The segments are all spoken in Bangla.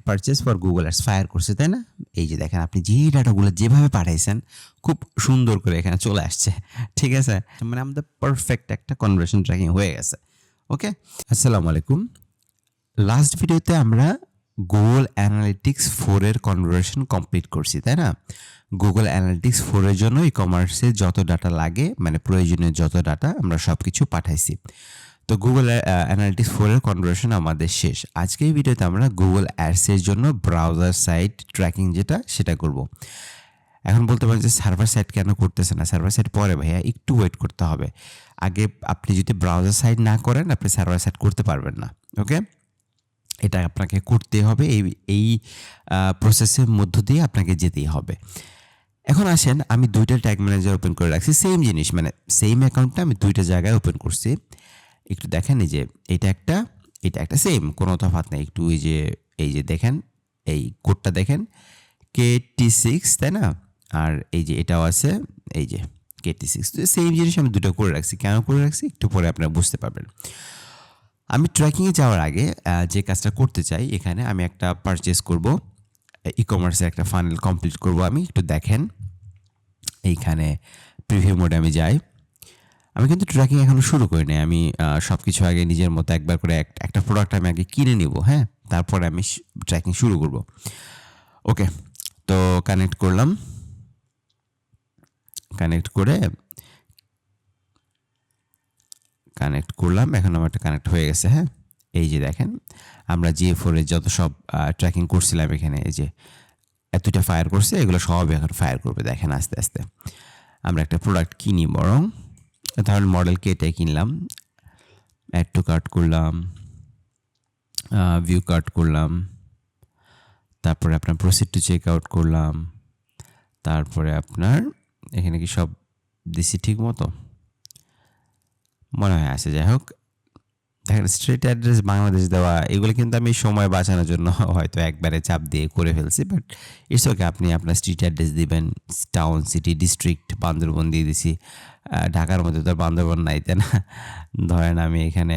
Purchase for Google ads fire করছে, তাই না? এই যে দেখেন আপনি যে ডাটাগুলো যেভাবে পাঠাইছেন খুব সুন্দর করে এখানে চলে আসছে, ঠিক আছে? মানে আমাদের পারফেক্ট একটা কনভার্সন ট্র্যাকিং হয়ে গেছে। ওকে, আসসালামু আলাইকুম। লাস্ট ভিডিওতে আমরা গুগল অ্যানালিটিক্স 4 এর কনভার্সন কমপ্লিট করছি, তাই না? গুগল অ্যানালিটিক্স 4 এর জন্য ই কমার্সে যত ডাটা লাগে, মানে প্রয়োজনীয় যত ডাটা, আমরা সব কিছু পাঠাইছি। তো গুগল অ্যানালিটিক্স 4 এর কনভার্সন আমাদের শেষ। আজকে এই ভিডিওতে আমরা গুগল অ্যাডসের জন্য ব্রাউজার সাইট ট্র্যাকিং যেটা, সেটা করব। এখন বলতে পারেন যে সার্ভার সাইট কেন করতেছে না? সার্ভার সাইট পরে ভাইয়া, একটু ওয়েট করতে হবে। আগে আপনি যদি ব্রাউজার সাইট না করেন, আপনি সার্ভার সাইট করতে পারবেন না। ওকে, এটা আপনাকে করতে হবে, এই প্রসেসের মধ্য দিয়ে আপনাকে যেতেই হবে। এখন আসেন, আমি দুইটা ট্যাগ ম্যানেজার ওপেন করে রাখছি, সেম জিনিস, মানে সেম অ্যাকাউন্টটা আমি দুইটা জায়গায় ওপেন করছি। একটু দেখেন, এই যে এটা একটা সেম, কোনো তফাৎ নেই। একটু এই যে দেখেন, এই কোডটা দেখেন, KT6, তাই না? আর এই যে এটাও আছে, এই যে KT6। তো সেম জিনিস আমি দুটো করে রাখছি। কেন করে রাখছি একটু পরে আপনারা বুঝতে পারবেন। আমি ট্র্যাকিংয়ে যাওয়ার আগে যে কাজটা করতে চাই, এখানে আমি একটা পারচেস করব, ই কমার্সের একটা ফানেল কমপ্লিট করব। আমি একটু দেখেন, এইখানে প্রিভিউ মোডে আমি যাই। আমি কিন্তু ট্র্যাকিং এখনও শুরু করিনি। আমি সব কিছু আগে নিজের মতো একবার করে একটা প্রোডাক্ট আমি আগে কিনে নিব, হ্যাঁ, তারপরে আমি ট্র্যাকিং শুরু করব। ওকে, তো কানেক্ট করলাম, এখন আমার একটা কানেক্ট হয়ে গেছে। হ্যাঁ, এই যে দেখেন, আমরা GA4 এর যত সব ট্র্যাকিং করছিলাম এখানে, এই যে এতটা ফায়ার করছে, এগুলো সব এখন ফায়ার করবে। দেখেন আস্তে আস্তে আমরা একটা প্রোডাক্ট কিনি, বরং ধরেন মডেল কেটাই কিনলাম, অ্যাড টু কার্ট করলাম, ভিউ কার্ট করলাম, তারপরে আপনার প্রসিড টু চেক আউট করলাম, তারপরে আপনার এখানে কি সব দিছি ঠিক মতো মনে হয় আছে। যাই হোক, দেখেন স্ট্রিট অ্যাড্রেস বাংলাদেশ দেওয়া, এগুলো কিন্তু আমি সময় বাঁচানোর জন্য হয়তো একবারে চাপ দিয়ে করে ফেলছি, বাট ইটস ওকে। আপনি আপনার স্ট্রিট অ্যাড্রেস দিবেন, টাউন, সিটি, ডিস্ট্রিক্ট, বান্দরবন দিয়ে দিছি। ঢাকার মধ্যে তো বান্দরবন নাই, তাই না? ধরেন আমি এখানে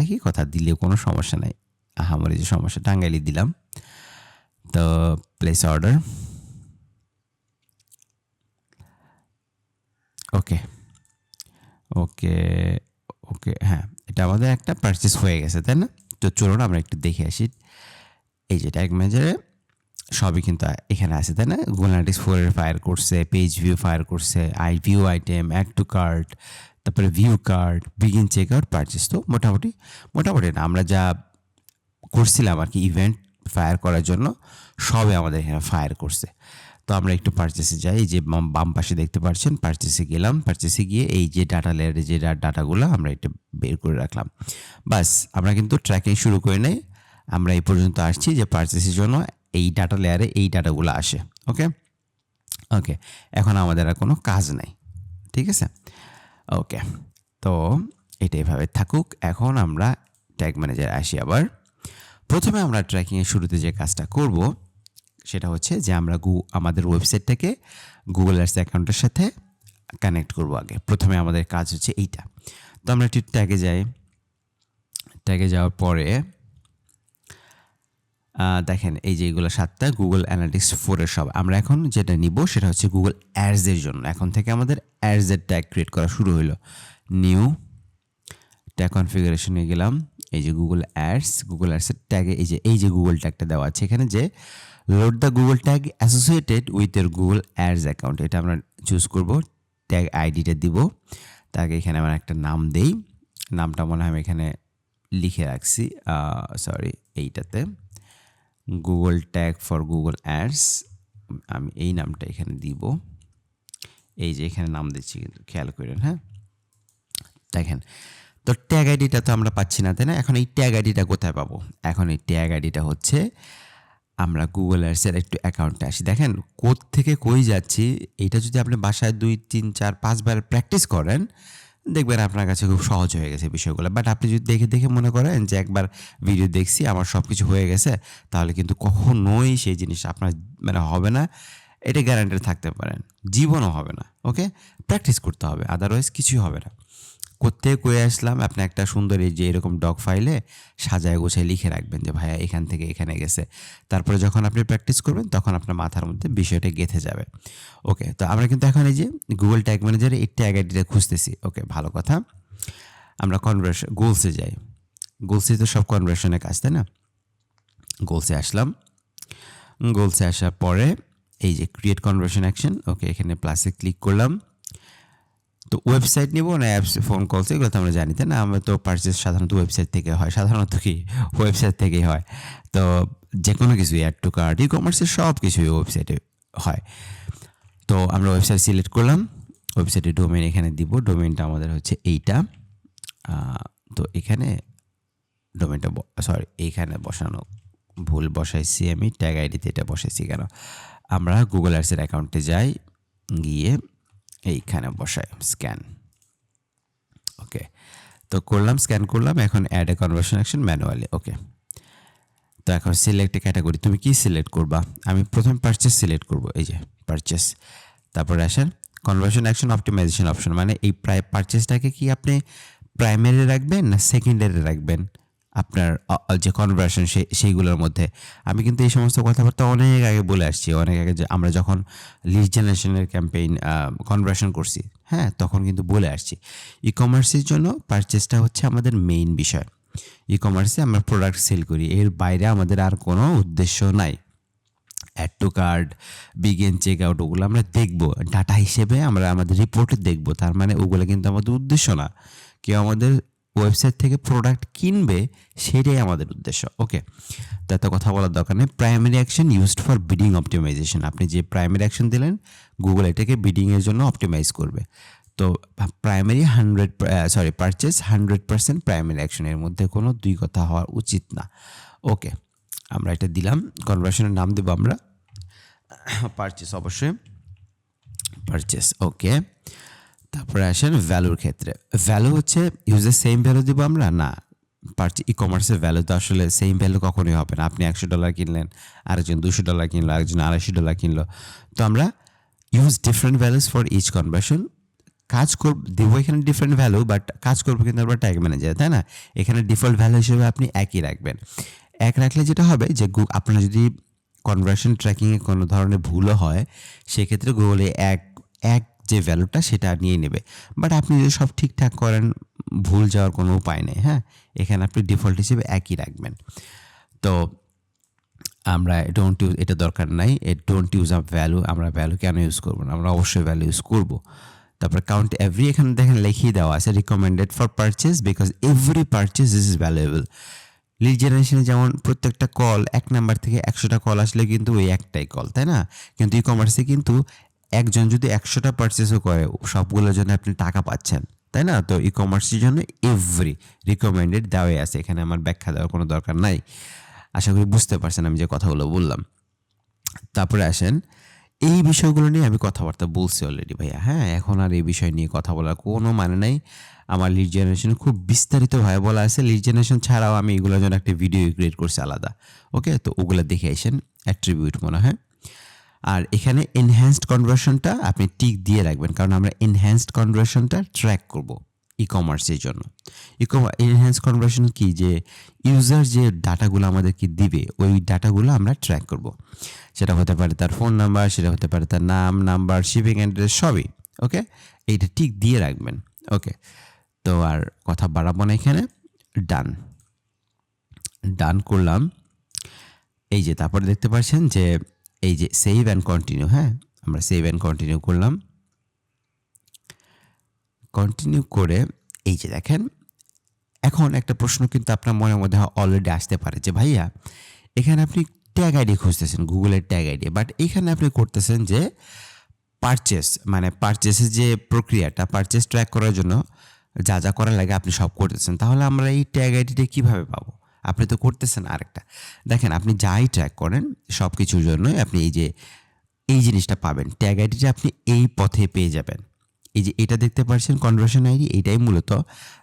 একই কথা দিলে কোনো সমস্যা নাই, আহামরি যে সমস্যা। টাঙ্গাইলি দিলাম, তো প্লেস অর্ডার। ওকে ওকে ওকে, হ্যাঁ, এটা আমাদের একটা পারচেস হয়ে গেছে, তাই না? তো চলুন আমরা একটু দেখে আসি। এই যে ট্যাগ ম্যানেজারে সবই কিন্তু এখানে আছে, তাই না? গুগল অ্যানালিটিক্স 4 এর ফায়ার করছে, পেজ ভিউ ফায়ার করছে, view item, add to cart, তারপরে view cart, begin check out, purchase. তো মোটামুটি না, আমরা যা করছিলাম আর কি ইভেন্ট ফায়ার করার জন্য, সবে আমাদের এখানে ফায়ার করছে। তো আমরা একটু পারচেসে যাই। এই যে বাম পাশে দেখতে পাচ্ছেন, পারচেসে গেলাম। পারচেসে গিয়ে এই যে ডাটা লেয়ারে যে ডাটাগুলো আমরা এটা বের করে রাখলাম। বাস, আমরা কিন্তু ট্র্যাকিং শুরু করে নেই। আমরা এই পর্যন্ত আসছি যে পারচেসের জন্য এই ডাটা লেয়ারে এই ডাটাগুলো আসে। ওকে, এখন আমাদের আর কোনো কাজ নাই, ঠিক আছে? ওকে, তো এটা এভাবে থাকুক। এখন আমরা ট্যাগ ম্যানেজারে আসি আবার। প্রথমে আমরা ট্র্যাকিংয়ের শুরুতে যে কাজটা করব, সেটা হচ্ছে যে আমরা আমাদের ওয়েবসাইটটাকে গুগল অ্যাডস অ্যাকাউন্টের সাথে কানেক্ট করব। আগে প্রথমে আমাদের কাজ হচ্ছে এইটা। তো আমরা একটু ট্যাগে যাই। ট্যাগে যাওয়ার পরে দেখেন, এই যে এইগুলো 7টা গুগল অ্যানালিটিক্স 4 এর সব। আমরা এখন যেটা নিব সেটা হচ্ছে গুগল অ্যাডসের জন্য। এখন থেকে আমাদের অ্যাডসের ট্যাগ ক্রিয়েট করা শুরু হলো। নিউ ট্যাগ কনফিগারেশনে গেলাম। এই যে গুগল অ্যাডসের ট্যাগে এই যে গুগল ট্যাগটা দেওয়া আছে এখানে, যে load the Google tag associated with এর গুগল অ্যাডস অ্যাকাউন্ট, এটা আমরা চুজ করব। ট্যাগ আইডিটা দিব, তাকে এখানে আমরা একটা নাম দেই। নামটা মনে হয় আমি এখানে লিখে রাখছি, সরি, এইটাতে Google tag for Google ads, আমি এই নামটা এখানে দিব। এই যে এখানে নাম দিচ্ছি, কিন্তু খেয়াল করেন। হ্যাঁ, দেখেন, তো ট্যাগ আইডিটা তো আমরা পাচ্ছি না, তাই না? এখন এই ট্যাগ আইডিটা কোথায় পাবো? এখন এই ট্যাগ আইডিটা হচ্ছে, আমরা গুগল অ্যাডসের একটু অ্যাকাউন্টে আসি। দেখেন কোথ থেকে কই যাচ্ছি, এইটা যদি আপনি বাসায় 2, 3, 4, 5 বার প্র্যাকটিস করেন, দেখবেন আপনার কাছে খুব সহজ হয়ে গেছে বিষয়গুলো। বাট আপনি যদি দেখে মনে করেন যে একবার ভিডিও দেখছি, আমার সব কিছু হয়ে গেছে, তাহলে কিন্তু কখনোই সেই জিনিসটা আপনার মানে হবে না, এটা গ্যারান্টি থাকতে পারেন, জীবনও হবে না। ওকে, প্র্যাকটিস করতে হবে, আদারওয়াইজ কিছুই হবে না। কোত্থেকে করে আসলাম, আপনি একটা সুন্দর এই যে এরকম ডক ফাইলে সাজায় গোছায় লিখে রাখবেন যে ভাইয়া এখান থেকে এখানে গেছে। তারপরে যখন আপনি প্র্যাকটিস করবেন তখন আপনার মাথার মধ্যে বিষয়টা গেঁথে যাবে। ওকে, তো আমরা কিন্তু এখন এই যে গুগল ট্যাগ ম্যানেজারে এই ট্যাগ আইডিটা খুঁজতেছি। ওকে, ভালো কথা। আমরা কনভার্সন গোলসে যাই। গোলসে তো সব কনভার্সনের কাজ, তাই না? গোলসে আসলাম। গোলসে আসার পরে এই যে ক্রিয়েট কনভার্সন অ্যাকশন, ওকে এখানে প্লাসে ক্লিক করলাম। তো ওয়েবসাইট নিব না অ্যাপস, ফোন কলস, এগুলো তো আমরা জানি, তাই না? আমরা তো পারচেস সাধারণত ওয়েবসাইট থেকে হয়, সাধারণত কি ওয়েবসাইট থেকেই হয়। তো যে কোনো কিছু অ্যাড টু কার্ট, ই কমার্সের সব কিছুই ওয়েবসাইটে হয়। তো আমরা ওয়েবসাইট সিলেক্ট করলাম, ওয়েবসাইটের ডোমেইন এখানে দিব। ডোমেইনটা আমাদের হচ্ছে এইটা। তো এখানে ডোমেইনটা এইখানে বসানো ভুল বসাইছি আমি, ট্যাগ আইডিতে এটা বসাইছি কেন? আমরা গুগল অ্যাডসের অ্যাকাউন্টে যাই, গিয়ে এইখানে বসাই স্ক্যান। ওকে, তো করলাম, স্ক্যান করলাম। এখন add a conversion action manually. Okay, তো এখন সিলেক্ট এ ক্যাটাগরি, তুমি কি সিলেক্ট করবা? আমি প্রথম পারচেস সিলেক্ট করব, এই যে পারচেস। তারপরে আসেন কনভার্সন অ্যাকশন অপটিমাইজেশন অপশন, মানে এই পারচেসটাকে কি আপনি প্রাইমারি রাখবেন না সেকেন্ডারি রাখবেন আপনার যে কনভার্সন সেইগুলোর মধ্যে। আমি কিন্তু এই সমস্ত কথাবার্তা অনেক আগে বলে আসছি, অনেক আগে যে আমরা যখন লিড জেনারেশনের ক্যাম্পেইন কনভার্সন করছি, হ্যাঁ, তখন কিন্তু বলে আসছি ই কমার্সের জন্য পারচেসটা হচ্ছে আমাদের মেইন বিষয়। ই কমার্সে আমরা প্রোডাক্ট সেল করি, এর বাইরে আমাদের আর কোনো উদ্দেশ্য নাই। Add to cart, begin check out, ওগুলো আমরা দেখবো ডাটা হিসেবে, আমরা আমাদের রিপোর্টে দেখবো। তার মানে ওগুলো কিন্তু আমাদের উদ্দেশ্য না, কেউ আমাদের ওয়েবসাইট থেকে প্রোডাক্ট কিনবে সেটাই আমাদের উদ্দেশ্য। ওকে, তো এত কথা বলার দরকার নেই। Primary action used for bidding optimization, আপনি যে প্রাইমারি অ্যাকশন দিলেন গুগল এটাকে বিডিংয়ের জন্য অপটিমাইজ করবে। তো প্রাইমারি পারচেস 100% প্রাইমারি অ্যাকশনের মধ্যে কোনো দুই কথা হওয়া উচিত না। ওকে, আমরা এটা দিলাম। কনভার্সনের নাম দেবো আমরা পারচেস, অবশ্যই পারচেস। ওকে, তারপরে আসেন ভ্যালুর ক্ষেত্রে। ভ্যালু হচ্ছে ইউজের সেম ভ্যালু দিব আমরা না, ই কমার্সের ভ্যালু তো আসলে সেম ভ্যালু কখনোই হবে না। আপনি $100 কিনলেন, আরেকজন $200 কিনলো, আরেকজন $250 কিনলো। তো আমরা use different values for each conversion. কাজ করব দেবো এখানে ডিফারেন্ট ভ্যালু, বাট কাজ করবো কিন্তু আমরা ট্যাগ ম্যানেজার, তাই না? এখানে ডিফল্ট ভ্যালু হিসেবে আপনি একই রাখবেন। এক রাখলে যেটা হবে যে আপনার যদি কনভার্সন ট্র্যাকিংয়ে কোনো ধরনের ভুলও হয়, সেক্ষেত্রে গুগলে এক যে ভ্যালুটা সেটা নিয়ে নেবে। বাট আপনি যদি সব ঠিকঠাক করেন, ভুল যাওয়ার কোনো উপায় নেই। হ্যাঁ, এখানে আপনি ডিফল্ট হিসেবে একই রাখবেন। তো আমরা এটা দরকার নাই, ডোন্ট ইউজ আপ ভ্যালু। আমরা ভ্যালু কেন ইউজ করবো না? আমরা অবশ্যই ভ্যালু ইউজ করবো। তারপর কাউন্ট এভরি, এখানে দেখেন লিখিয়ে দেওয়া আছে recommended for purchase because every purchase is valuable. Lead জেনারেশনে যেমন প্রত্যেকটা কল 1 নাম্বার থেকে 100টা কল আসলে কিন্তু ওই একটাই কল, তাই না? কিন্তু ই কমার্সে কিন্তু একজন যদি 100টা পারচেসও করে, সবগুলোর জন্য আপনি টাকা পাচ্ছেন, তাই না? তো ই কমার্সের জন্য এভরি রিকমেন্ডেড দেওয়াই আছে, এখানে আমার ব্যাখ্যা দেওয়ার কোনো দরকার নাই। আশা করি বুঝতে পারছেন আমি যে কথাগুলো বললাম। তারপরে আসেন এই বিষয়গুলো নিয়ে আমি কথাবার্তা বলছি অলরেডি ভাইয়া। হ্যাঁ, এখন আর এই বিষয় নিয়ে কথা বলার কোনো মানে নাই। আমার লিড জেনারেশন খুব বিস্তারিতভাবে বলা আছে। লিড জেনারেশন ছাড়াও আমি এগুলোর জন্য একটা ভিডিও ক্রিয়েট করছি আলাদা। ওকে, তো ওগুলো দেখে আসেন, অ্যাট্রিবিউট মনে হয়। আর এখানে এনহ্যান্সড কনভার্সনটা আপনি টিক দিয়ে রাখবেন, কারণ আমরা এনহ্যান্সড কনভার্সনটা ট্র্যাক করব ই কমার্সের জন্য। এনহ্যান্স কনভার্সন কি, যে ইউজার যে ডাটাগুলো আমাদেরকে দিবে ওই ডাটাগুলো আমরা ট্র্যাক করব। সেটা হতে পারে তার ফোন নাম্বার, সেটা হতে পারে তার নাম, নাম্বার, শিপিং অ্যাড্রেস, সবই। ওকে, এইটা ঠিক দিয়ে রাখবেন। ওকে, তো আর কথা বাড়াবো না, এখানে ডান করলাম। এই যে তারপরে দেখতে পাচ্ছেন যে এই যে সেভ অ্যান্ড কন্টিনিউ। হ্যাঁ, আমরা সেভ অ্যান্ড কন্টিনিউ করলাম। কন্টিনিউ করে এই যে দেখেন, এখন একটা প্রশ্ন কিন্তু আপনার মনের মধ্যে অলরেডি আসতে পারে যে ভাইয়া এখানে আপনি ট্যাগ আইডি খুঁজতেছেন, গুগলের ট্যাগ আইডি, বাট এখানে আপনি করতেছেন যে পারচেস, মানে পারচেসের যে প্রক্রিয়াটা, পারচেস ট্র্যাক করার জন্য যা যা করা লাগে আপনি সব করতেছেন, তাহলে আমরা এই ট্যাগ আইডিটা কীভাবে পাবো? আপনি তো করতেছেন আরেকটা। দেখেন, আপনি যাই ট্র্যাক করেন সব কিছুর জন্যই আপনি এই জিনিসটা পাবেন, ট্যাগ আইডিটা আপনি এই পথে পেয়ে যাবেন। এই যে এটা দেখতে পাচ্ছেন কনভার্সন আইডি, এইটাই মূলত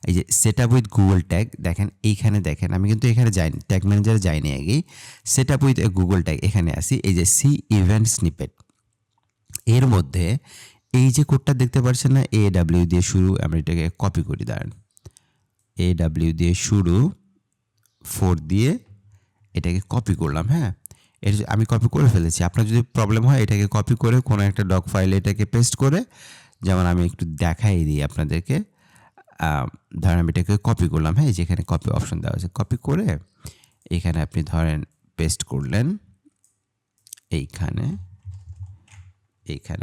এই যে set up with Google tag. দেখেন এইখানে, দেখেন আমি কিন্তু এখানে যাইনি, ট্যাগ ম্যানেজারে যাইনি আগেই, set up with Google tag এখানে আসি। এই যে সি ইভেন্ট স্নিপেট, এর মধ্যে এই যে কোডটা দেখতে পাচ্ছেন না, AW দিয়ে শুরু, আমরা এটাকে কপি করি, দাঁড়ান, AW দিয়ে শুরু 4 দিয়ে এটাকে কপি করলাম। হ্যাঁ, এটা আমি কপি করে ফেলেছি। আপনার যদি প্রবলেম হয় এটাকে কপি করে কোনো একটা ডক ফাইলে এটাকে পেস্ট করে, যেমন আমি একটু দেখাই দিই আপনাদেরকে। ধরেন আমি এটাকে কপি করলাম, হ্যাঁ, যেখানে কপি অপশন দেওয়া আছে, কপি করে এখানে আপনি ধরেন পেস্ট করলেন, এইখানে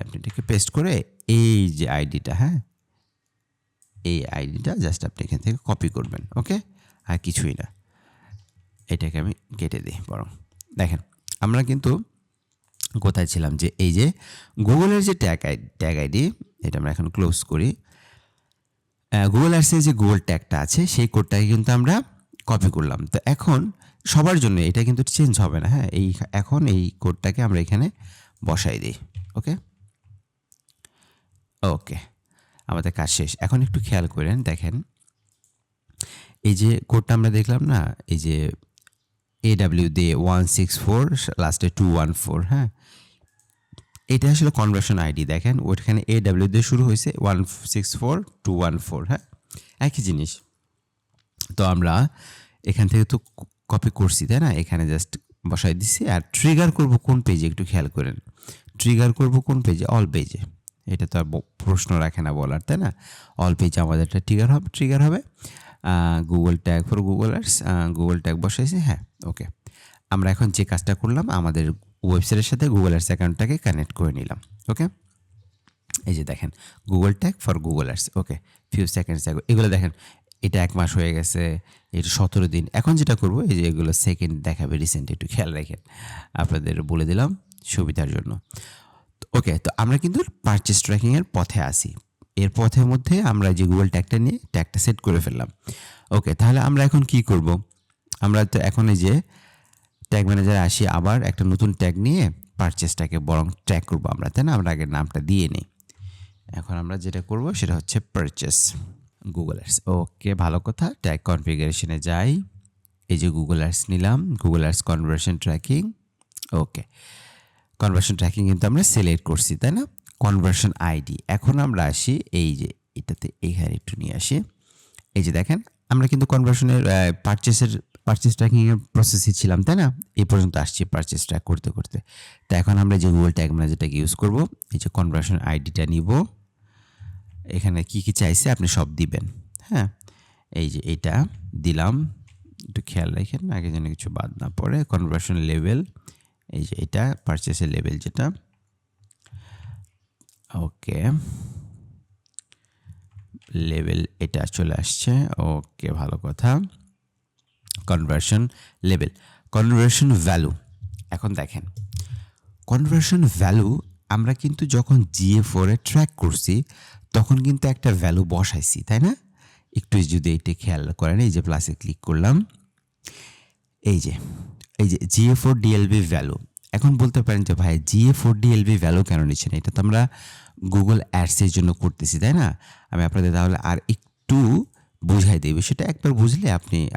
আপনি এটাকে পেস্ট করে এই যে আইডিটা, হ্যাঁ, এই আইডিটা জাস্ট আপনি এখান থেকে কপি করবেন। ওকে, আর কিছুই না। এটাকে আমি কেটে দিই বরং। দেখেন আমরা কিন্তু কোথায় ছিলাম, যে এই যে গুগলের যে ট্যাগ আইডি, এটা আমরা এখন ক্লোজ করি। গুগল অ্যাডসে যে গুগল ট্যাগটা আছে সেই কোডটাকে কিন্তু আমরা কপি করলাম। তো এখন সবার জন্য এটা কিন্তু চেঞ্জ হবে না। হ্যাঁ, এখন এই কোডটাকে আমরা এখানে বসাই দিই। ওকে, আমাদের কাজ শেষ। এখন একটু খেয়াল করেন, দেখেন এই যে কোডটা আমরা দেখলাম না, এই যে AW দিয়ে 164 লাস্টে 214, হ্যাঁ, এটা আসলে কনভার্সন আইডি। দেখেন ওইখানে AW দিয়ে শুরু হয়েছে, 164214, হ্যাঁ, একই জিনিস। তো আমরা এখান থেকে তো কপি করছি, তাই না, এখানে জাস্ট বসাই দিচ্ছি। আর ট্রিগার করব কোন পেজে একটু খেয়াল করেন, ট্রিগার করব কোন পেজে, অল পেজে। এটা তো আর প্রশ্ন রাখে না বলার, তাই না, অল পেজে আমাদের একটা ট্রিগার হবে। Google tag for Google Ads, Google tag বসাইছি, হ্যাঁ। ওকে, আমরা এখন যে কাজটা করলাম, আমাদের ওয়েবসাইটের সাথে গুগল অ্যাডস অ্যাকাউন্টটাকে কানেক্ট করে নিলাম। ওকে, এই যে দেখেন Google tag for Google ads. Okay, few seconds আগে এগুলো দেখেন, এটা 1 মাস হয়ে গেছে, এটা 17 দিন। এখন যেটা করব, এই যে এগুলো সেকেন্ড দেখাবে রিসেন্ট, একটু খেয়াল রাখেন, আপনাদের বলে দিলাম সুবিধার জন্য। ওকে, তো আমরা কিন্তু পারচেস ট্র্যাকিংয়ের পথে আসি। এর পথের মধ্যে আমরা যে গুগল ট্যাগটা নিয়ে ট্যাগটা সেট করে ফেললাম। ওকে, তাহলে আমরা এখন কি করব, আমরা তো এখন এই যে ট্যাগ ম্যানেজারে আসি, আবার একটা নতুন ট্যাগ নিয়ে পারচেসটাকে বরং ট্র্যাক করবো আমরা, তাই না, আমরা আগের নামটা দিয়ে নিই। এখন আমরা যেটা করব সেটা হচ্ছে পারচেস গুগল অ্যাডস। ওকে, ভালো কথা। ট্যাগ কনফিগারেশনে যাই, এই যে গুগল অ্যাডস নিলাম, গুগল অ্যাডস কনভার্সন ট্র্যাকিং। ওকে, কনভার্সন ট্র্যাকিং কিন্তু আমরা সিলেক্ট করছি, তাই না, কনভার্সন আইডি। এখন আমরা আসি এই যে এটাতে, এইখানে একটু নিয়ে আসি। এই যে দেখেন আমরা কিন্তু কনভার্সনের পারচেস ট্র্যাকিংয়ের প্রসেসে ছিলাম, তাই না, এই পর্যন্ত আসছি পারচেস ট্র্যাক করতে করতে। তো এখন আমরা যে গুগল ট্যাগ ম্যানেজারটাকে ইউজ করব, এই যে কনভার্সন আইডিটা নিব, এখানে কি কি চাইছে আপনি সব দিবেন। হ্যাঁ, এই যে এটা দিলাম, একটু খেয়াল রাখেন আগে যেন কিছু বাদ না পড়ে। কনভার্সন লেভেল, এই যে এটা পারচেসের লেভেল যেটা। ওকে, লেভেল এটা চলে আসছে। ওকে, ভালো কথা। Conversion level, conversion value. এখন দেখেন কনভার্সন ভ্যালু আমরা কিন্তু যখন GA4 এ ট্র্যাক করছি তখন কিন্তু একটা ভ্যালু বসাইছি, তাই না, একটু যদি এটা খেয়াল করেন, এই যে প্লাসে ক্লিক করলাম, এই যে GA4 DLB ভ্যালু। এখন বলতে পারেন যে ভাই GA4 DLB ভ্যালু কেন নিচ্ছেন, এটা তো আমরা গুগল অ্যাডসের জন্য করতেছি, তাই না। আমি আপনাদের তাহলে আর একটু বুঝাই দেব, সেটা একবার বুঝলে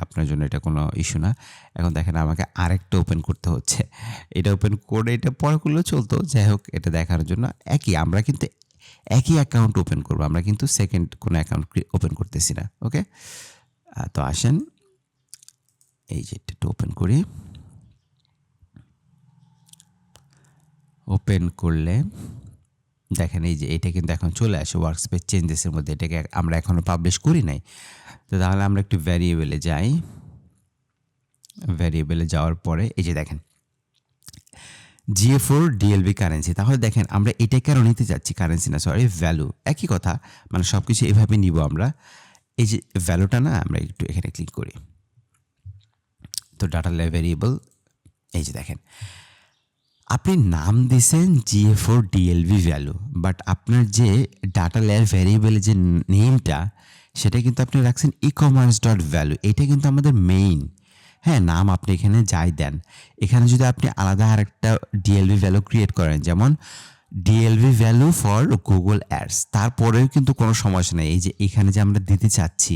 আপনার জন্য এটা কোনো ইস্যু না। এখন দেখেন আমাকে আরেকটা ওপেন করতে হচ্ছে, এটা ওপেন করে এটা পরে করলেও চলতো, যাই হোক এটা দেখানোর জন্য আমরা কিন্তু একই অ্যাকাউন্ট ওপেন করবো, আমরা কিন্তু সেকেন্ড কোনো অ্যাকাউন্ট ওপেন করতেছি না। ওকে, তো আসেন এই যে এটা ওপেন করি। ওপেন করলে দেখেন এই যে এটা কিন্তু এখন চলে আসে ওয়ার্কস্পেস চেঞ্জেসের মধ্যে, এটাকে আমরা এখনও পাবলিশ করি নাই। তো তাহলে আমরা একটু ভ্যারিয়েবলে যাই, ভ্যারিয়েবলে যাওয়ার পরে এই যে দেখেন GA4 DLB কারেন্সি। তাহলে দেখেন আমরা এটা কেন নিতে যাচ্ছি, কারেন্সি না সরি ভ্যালু, একই কথা, মানে সব কিছু এভাবে নিব আমরা। এই যে ভ্যালুটা না, আমরা একটু এখানে ক্লিক করি, তো ডাটা ভ্যারিয়েবল, এই যে দেখেন আপনি নাম দিয়েছেন GA4 DLB ভ্যালু, বাট আপনার যে ডাটা লেয়ার ভ্যারিয়েবলের যে নেমটা সেটা কিন্তু আপনি রাখছেন e-commerce.value, এটা কিন্তু আমাদের মেইন। হ্যাঁ, নাম আপনি এখানে যাই দেন, এখানে যদি আপনি আলাদা আরেকটা DLB ভ্যালু ক্রিয়েট করেন, যেমন DLB value for Google ads, তারপরেও কিন্তু কোনো সমস্যা নেই। এই যে এখানে যে আমরা দিতে চাচ্ছি,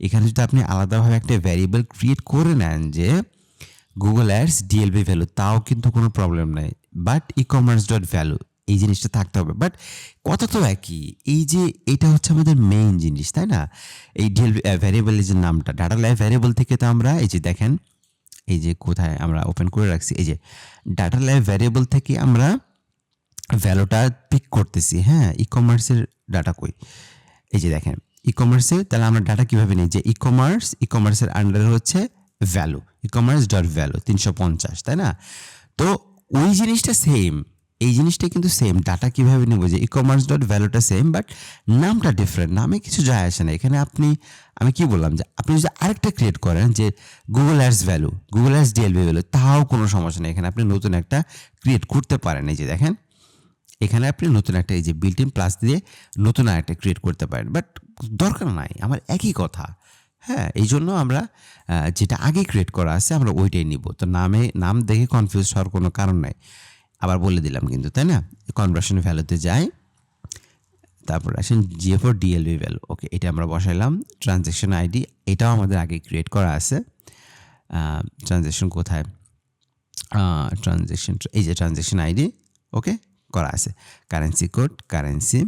এখানে যদি আপনি আলাদাভাবে একটা ভ্যারিয়েবল ক্রিয়েট করে নেন যে গুগল অ্যাডস DLB ভ্যালু, তাও কিন্তু কোনো প্রবলেম নাই। বাট e-commerce.value এই জিনিসটা থাকতে হবে, বাট কথা তো একই। এই যে এটা হচ্ছে আমাদের মেইন জিনিস, তাই না? এই ভ্যারিয়েবলের যে নামটা ডাটা লাইভ ভ্যারিয়েবল থেকে তো আমরা এই যে দেখেন, এই যে কোথায় আমরা ওপেন করে রাখছি, এই যে ডাটা লাইভ ভ্যারিয়েবল থেকে আমরা ভ্যালুটা পিক করতেছি। হ্যাঁ, ই কমার্সের ডাটা কই, এই যে দেখেন ই কমার্সে, তাহলে আমরা ডাটা কীভাবে নিই, যে ই কমার্সের আন্ডারে হচ্ছে value, e commerce dot value 350, তাই না? তো ওই জিনিসটা সেম, এই জিনিসটা কিন্তু সেম। ডাটা কীভাবে নিব, যে ই কমার্স ডট ভ্যালুটা সেম, বাট নামটা ডিফারেন্ট। নামে কিছু যায় আসে না এখানে। আমি কি বললাম, যে আপনি যদি আরেকটা ক্রিয়েট করেন, যে Google Ads value, Google Ads DLV value, তাও কোনো সমস্যা নেই। এখানে আপনি নতুন একটা ক্রিয়েট করতে পারেন। এই যে দেখেন, এখানে আপনি নতুন একটা এই যে বিল্ট ইন প্লাস দিয়ে নতুন আরেকটা ক্রিয়েট করতে পারেন, বাট দরকার নাই, আমার একই কথা। হ্যাঁ, এই জন্য আমরা যেটা আগে ক্রিয়েট করা আছে আমরা ওইটাই নিব। তো নাম দেখে কনফিউজ হওয়ার কোনো কারণ নাই। আবার বলে দিলাম কিন্তু, তাই না? কনভার্সন ভ্যালুতে যাই, তারপর আসেন জিএফ ডিএলভি ভ্যালু। ওকে, এটা আমরা বসাইলাম। ট্রানজ্যাকশন আইডি, এটাও আমাদের আগে ক্রিয়েট করা আছে। ট্রানজ্যাকশন কোথায়, ট্রানজ্যাকশন, এই যে ট্রানজ্যাকশন আইডি, ওকে করা আছে। কারেন্সি কোড, কারেন্সি,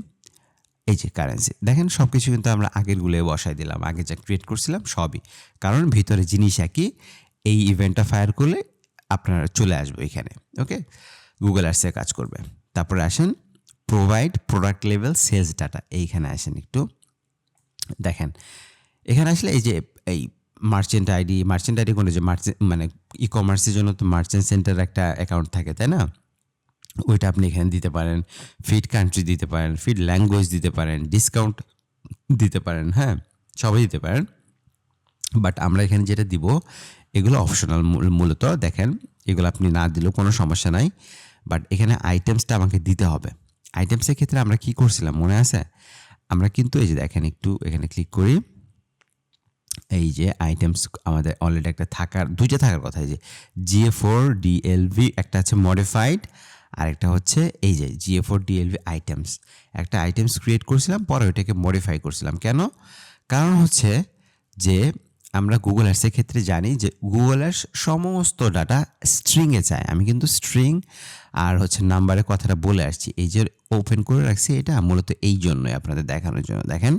এই যে কারেন্সি, দেখেন সব কিছু কিন্তু আমরা আগেরগুলোয় বসাই দিলাম, আগে যা ক্রিয়েট করছিলাম সবই, কারণ ভিতরে জিনিস একই। এই ইভেন্টটা ফায়ার করলে আপনারা চলে আসবে এখানে। ওকে, গুগল অ্যাডসে কাজ করবে। তারপরে আসেন provide product level sales data, এইখানে আসেন একটু দেখেন। এখানে আসলে এই যে এই মার্চেন্ট আইডি কোনো, যে মানে ই কমার্সের জন্য তো মার্চেন্ট সেন্টার একটা অ্যাকাউন্ট থাকে, তাই না? ওইটা আপনি এখানে দিতে পারেন। ফিড কান্ট্রি দিতে পারেন, ফিড ল্যাঙ্গুয়েজ দিতে পারেন, ডিসকাউন্ট দিতে পারেন, হ্যাঁ সবাই দিতে পারেন। বাট আমরা এখানে যেটা দিব এগুলো অপশনাল মূলত। দেখেন, এগুলো আপনি না দিলেও কোনো সমস্যা নাই, বাট এখানে আইটেমসটা আমাকে দিতে হবে। আইটেমসের ক্ষেত্রে আমরা কি করছিলাম মনে আছে? আমরা কিন্তু এই যে দেখেন, একটু এখানে ক্লিক করি, এই যে আইটেমস আমাদের অলরেডি একটা দুইটা থাকার কথা। এই যে GA4 DLV একটা আছে মডিফাইড, আর একটা হচ্ছে এই যে GA4 DLV আইটেমস। একটা আইটেমস ক্রিয়েট করছিলাম, পরে ওইটাকে মডিফাই করছিলাম। কেন? কারণ হচ্ছে যে আমরা গুগল অ্যাডসের ক্ষেত্রে জানি যে গুগল অ্যাডস সমস্ত ডাটা স্ট্রিংয়ে চায়। আমি কিন্তু স্ট্রিং আর হচ্ছে নাম্বারের কথাটা বলে আসছি। এই যে ওপেন করে রাখছি, এটা মূলত এই জন্যই, আপনাদের দেখানোর জন্য। দেখেন,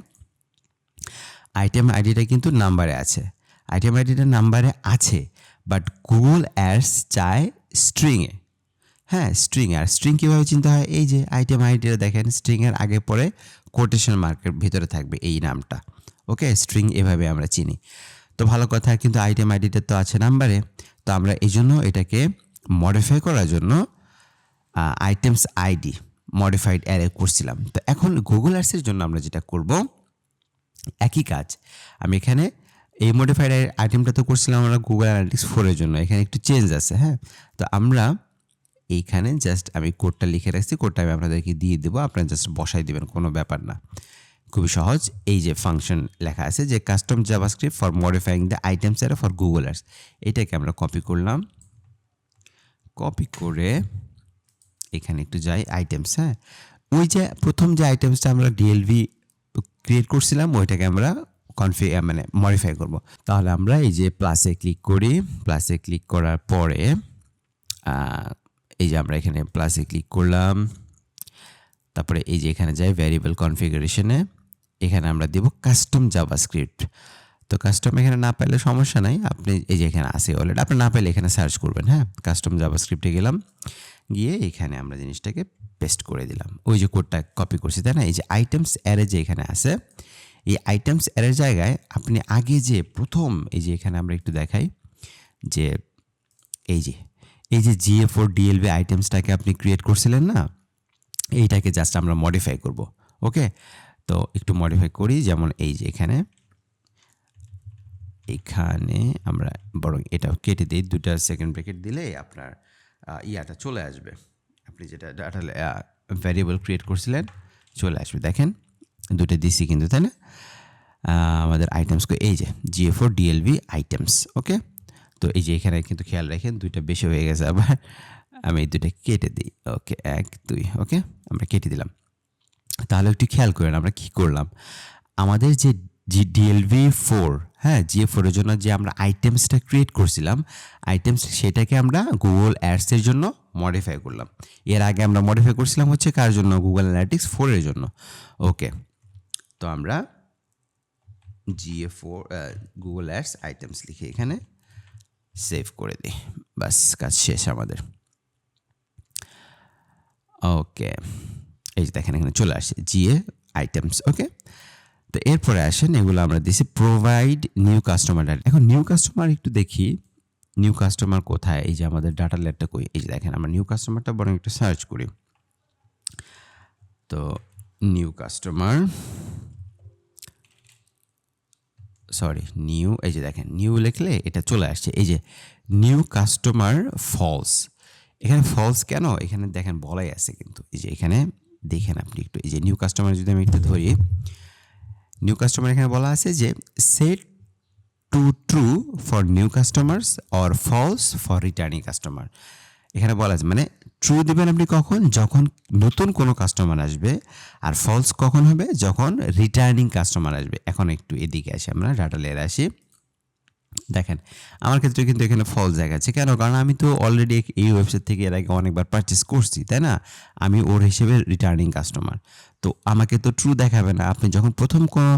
আইটেম আইডিটা কিন্তু নাম্বারে আছে, আইটেম আইডিটা নাম্বারে আছে, বাট গুগল অ্যাডস চায় স্ট্রিংয়ে। হ্যাঁ, স্ট্রিং। আর স্ট্রিং কীভাবে চিন্তা হয়, এই যে আইটেম আইডিটা দেখেন, স্ট্রিংয়ের আগে পরে কোটেশন মার্কের ভিতরে থাকবে এই নামটা। ওকে, স্ট্রিং এভাবে আমরা চিনি। তো ভালো কথা, কিন্তু আইটেম আইডিটা তো আছে নাম্বারে। তো আমরা এই জন্য এটাকে মডিফাই করার জন্য আইটেমস আইডি মডিফাইড অ্যারে করছিলাম। তো এখন গুগল অ্যাডসের জন্য আমরা যেটা করব, একই কাজ। আমি এখানে এই মডিফাইড আইটেমটা তো করছিলাম আমরা গুগল অ্যানালিটিক্স 4 জন্য, এখানে একটু চেঞ্জ আছে। হ্যাঁ, তো আমরা এইখানে জাস্ট আমি কোডটা লিখে রাখছি, কোডটা আমি আপনাদেরকে দিয়ে দেবো, আপনারা জাস্ট বসাই দেবেন, কোনো ব্যাপার না, খুবই সহজ। এই যে ফাংশন লেখা আছে যে custom JavaScript for modifying the items array for Google ads, এটাকে আমরা কপি করলাম। কপি করে এখানে একটু যাই আইটেমস। হ্যাঁ, ওই যে প্রথম যে আইটেমসটা আমরা ডিএলভি ক্রিয়েট করছিলাম, ওইটাকে আমরা মানে মডিফাই করব। তাহলে আমরা এই যে প্লাসে ক্লিক করি, প্লাসে ক্লিক করার পরে এই যে আমরা এখানে প্লাসে ক্লিক করলাম, তারপরে এই যে এখানে যাই ভ্যারিয়েবল কনফিগারেশনে, এখানে আমরা দেব কাস্টম জাভাস্ক্রিপ্ট। তো কাস্টম এখানে না পেলে সমস্যা নাই, আপনি এই যে এখানে আসে অলরেডি, আপনি না পেলে এখানে সার্চ করবেন। হ্যাঁ, কাস্টম জাভাস্ক্রিপ্টে গেলাম, গিয়ে এখানে আমরা জিনিসটাকে পেস্ট করে দিলাম, ওই যে কোডটা কপি করছি, তাই না? এই যে আইটেমস অ্যারে যে এখানে আছে, এই আইটেমস অ্যারের জায়গায় আপনি আগে যে প্রথম এই যে এখানে আমরা একটু দেখাই, যে এই যে GA4 DLV আইটেমসটাকে আপনি ক্রিয়েট করছিলেন না, এইটাকে জাস্ট আমরা মডিফাই করব। ওকে, তো একটু মডিফাই করি, যেমন এই যে এখানে আমরা বরং এটাও কেটে দিই, 2টা সেকেন্ড ব্রেকেট দিলে আপনার ইয়াটা চলে আসবে, আপনি যেটা ডাটা ভ্যারিয়েবল ক্রিয়েট করছিলেন চলে আসবে। দেখেন 2টা দিছি কিন্তু, তাই না? আমাদের আইটেমসকে এই যে GA4 DLV আইটেমস। ওকে, তো এই যে এখানে কিন্তু খেয়াল রাখেন 2টা বেশি হয়ে গেছে, আবার আমি এই 2টা কেটে দিই। ওকে, 1 2, ওকে আমরা কেটে দিলাম। তাহলে একটু খেয়াল করেন আমরা কি করলাম, আমাদের যে DLV 4, হ্যাঁ, GA4 এর জন্য যে আমরা আইটেমসটা ক্রিয়েট করছিলাম, আইটেমস সেটাকে আমরা গুগল অ্যাডসের জন্য মডিফাই করলাম। এর আগে আমরা মডিফাই করছিলাম হচ্ছে কার জন্য? গুগল অ্যানালিটিক্স 4 এর জন্য। ওকে, তো আমরা GA4 গুগল অ্যাডস আইটেমস লিখে এখানে সেভ করে দিই। বাস, কাজ শেষ আমাদের। ওকে, এই যে দেখেন এখানে চলে আসে GA আইটেমস। ওকে, তো এরপরে আসেন এগুলো আমরা দিছি প্রোভাইড নিউ কাস্টমার ডাটা। এখন নিউ কাস্টমার একটু দেখি, নিউ কাস্টমার কোথায়? এই যে আমাদের ডাটা লেয়ারটা কই? এই যে দেখেন আমরা নিউ কাস্টমারটা বরং একটু সার্চ করি। তো নিউ কাস্টমার, সরি নিউ, এই যে দেখেন নিউ লিখলে এটা চলে আসছে। এই যে নিউ কাস্টমার ফলস, এখানে ফলস কেন? এখানে দেখেন বলাই আছে কিন্তু, এই যে এখানে দেখেন আপনি একটু, এই যে নিউ কাস্টমার যদি আমি একটু ধরি, নিউ কাস্টমার এখানে বলা আছে যে set to true for new customers or false for returning customer. এখানে বলা আছে মানে ট্রু দেবেন আপনি কখন? যখন নতুন কোনো কাস্টমার আসবে, আর ফলস কখন হবে? যখন রিটার্নিং কাস্টমার আসবে। এখন একটু এদিকে আসি, আমরা ডাটা লেয়ারে আসি। দেখেন আমার ক্ষেত্রে কিন্তু এখানে ফলস দেখাচ্ছে কেন? কারণ আমি তো অলরেডি এই ওয়েবসাইট থেকে এর আগে অনেকবার পারচেস করছি, তাই না? আমি ওর হিসেবে রিটার্নিং কাস্টমার, তো আমাকে তো ট্রু দেখাবে না। আপনি যখন প্রথম কোনো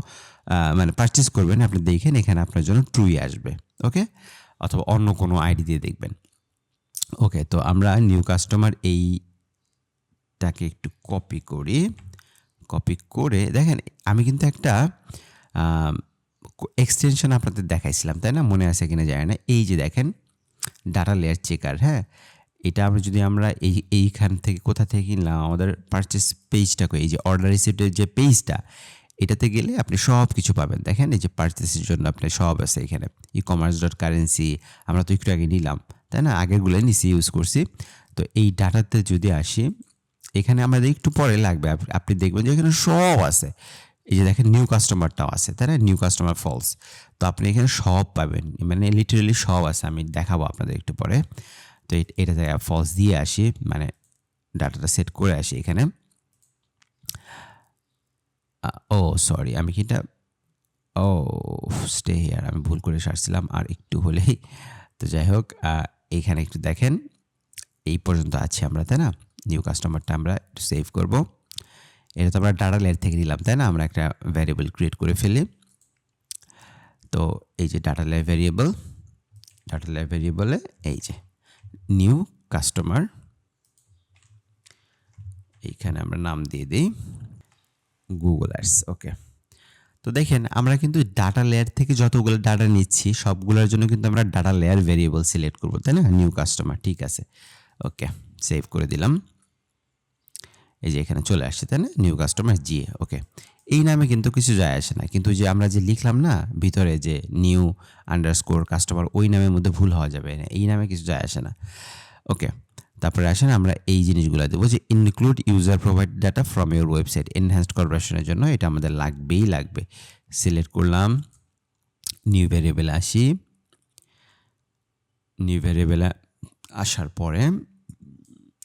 মানে পারচেস করবেন, আপনি দেখেন এখানে আপনার জন্য ট্রুই আসবে। ওকে, অথবা অন্য কোনো আইডি দিয়ে দেখবেন। ওকে, তো আমরা নিউ কাস্টমার এইটাকে একটু কপি করি। কপি করে দেখেন আমি কিন্তু একটা এক্সটেনশন আপনাদের দেখাইছিলাম, তাই না? মনে আছে কিনা জানি না। এই যে দেখেন ডাটা লেয়ার চেকার, হ্যাঁ, এটা আমরা যদি আমরা এইখান থেকে কোথা থেকে কিনলাম, আমাদের পারচেস পেজটাকে, এই যে অর্ডার রিসিপ্টের যে পেজটা, এটাতে গেলে আপনি সব কিছু পাবেন। দেখেন এই যে পারচেসের জন্য আপনি সব আছে এখানে। ecommerce.currency আমরা তো একটু আগে নিলাম, তাই না? আগেরগুলো নিচে ইউজ করছি। তো এই ডাটাতে যদি আসি, এখানে আমাদের একটু পরে লাগবে, আপনি দেখবেন যে এখানে সব আছে। এই যে দেখেন নিউ কাস্টমারটাও আছে, তাই না? New customer false. তো আপনি এখানে সব পাবেন, মানে লিটারেলি সব আছে। আমি দেখাবো আপনাদের একটু পরে। তো এটাতে ফলস দিয়ে আসি, মানে ডাটাটা সেট করে আসি এখানে। ও সরি, আমি কিটা ও স্টে হিয়ার, আমি ভুল করে সারছিলাম আর একটু হলেই। তো যাই হোক, এইখানে একটু দেখেন এই পর্যন্ত আছি আমরা, তাই না? নিউ কাস্টমারটা আমরা একটু সেভ করব। এটা তো আমরা ডাটা লেয়ার থেকে নিলাম, তাই না? আমরা একটা ভ্যারিয়েবল ক্রিয়েট করে ফেলি। তো এই যে data layer variable, data layer ভ্যারিয়েবলে এই যে নিউ কাস্টমার, এইখানে আমরা নাম দিয়ে দিই গুগল অ্যাডস। ওকে, তো দেখেন আমরা কিন্তু ডাটা লেয়ার থেকে যতগুলো ডাটা নিচ্ছি সবগুলোর জন্য কিন্তু আমরা ডাটা লেয়ার ভেরিয়েবল সিলেক্ট করবো, তাই না? নিউ কাস্টমার, ঠিক আছে। ওকে, সেভ করে দিলাম। এই যে এখানে চলে আসছে, তাই না? New customer GA। ওকে, এই নামে কিন্তু কিছু যায় আসে না, কিন্তু যে আমরা যে লিখলাম না ভিতরে যে নিউ আন্ডারস্কোর কাস্টমার, ওই নামের মধ্যে ভুল হওয়া যাবে না, এই নামে কিছু যায় আসে না। ওকে, তারপরে আসেন আমরা এই জিনিসগুলো দেবো যে include user provide data from your website enhanced কনভার্সনের জন্য। এটা আমাদের লাগবেই লাগবে। সিলেক্ট করলাম, নিউ ভ্যারিয়েবলে আসি। নিউ ভ্যারিয়েবলে আসার পরে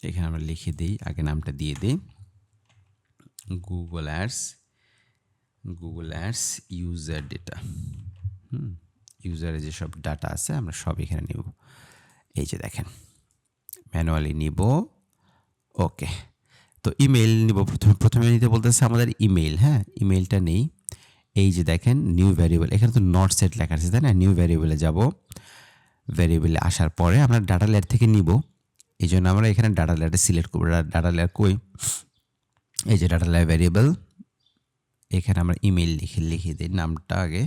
এখানে আমরা লিখে দিই, আগে নামটা দিয়ে দিই Google Ads, Google Ads user data. ইউজারের যেসব ডাটা আছে আমরা সব এখানে নিব। এই যে দেখেন ম্যানুয়ালি নিব। ওকে, তো ইমেল নিব, প্রথমে নিতে বলতেছে আমাদের ইমেল। হ্যাঁ, ইমেলটা নেই। এই যে দেখেন নিউ ভ্যারিয়েবল, এখানে তো নট সেট লেখা আছে, তাই না? নিউ ভ্যারিয়েবলে যাব। ভ্যারিয়েবলে আসার পরে আমরা ডাটা লেয়ার থেকে নিব, এই জন্য আমরা এখানে ডাটা লেয়ারটা সিলেক্ট করবো। ডাটা লেয়ার কই? এই যে ডাটা লেয়ার ভ্যারিয়েবল, এখানে আমরা ইমেল লিখে দিই নামটা আগে,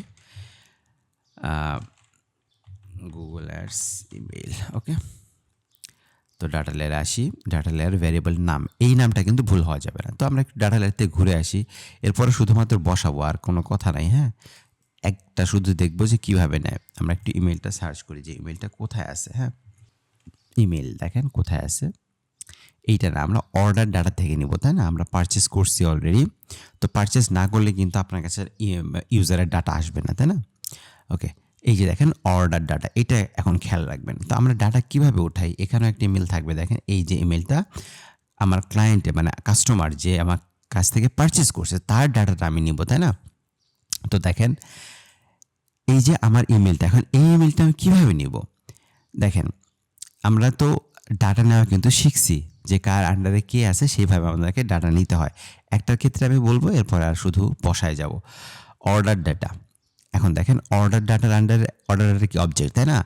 গুগল অ্যাডস ইমেল। ওকে, তো ডাটা লেয়ারে আসি। ডাটা লেয়ার ভ্যারিয়েবল নাম, এই নামটা কিন্তু ভুল হওয়া যাবে না। তো আমরা একটু ডাটা লেয়ার থেকে ঘুরে আসি, এরপরে শুধুমাত্র বসাবো, আর কোনো কথা নাই। হ্যাঁ, একটা শুধু দেখবো যে কীভাবে নেয়। আমরা একটু ইমেলটা সার্চ করি যে ইমেলটা কোথায় আছে। হ্যাঁ, ইমেল দেখেন কোথায় আছে, এইটা না, আমরা অর্ডার ডাটা থেকে নিব, তাই না? আমরা পারচেস করছি অলরেডি, তো পারচেস না করলে কিন্তু আপনার কাছে ইউজারের ডাটা আসবে না, তাই না? ওকে, এই যে দেখেন অর্ডার ডাটা, এটা এখন খেয়াল রাখবেন। তো আমরা ডাটা কিভাবে উঠাই, এখানেও একটা ইমেল থাকবে। দেখেন এই যে ইমেলটা আমার ক্লায়েন্টে, মানে কাস্টমার যে আমার কাছ থেকে পারচেস করছে, তার ডাটাটা আমি নিব, তাই না? তো দেখেন এই যে আমার ইমেলটা, এখন এই ইমেলটা আমি কীভাবে নিব? দেখেন, আমরা তো ডাটা নেওয়া কিন্তু শিখছি যে কার আন্ডারে কে আছে সেইভাবে আমাদেরকে ডাটা নিতে হয়। একটার ক্ষেত্রে আমি বলবো, এরপর আর শুধু বসায় যাব। Order data. এখন দেখেন, অর্ডার ডাটার আন্ডারে, অর্ডারের কি অবজেক্ট, তাই না?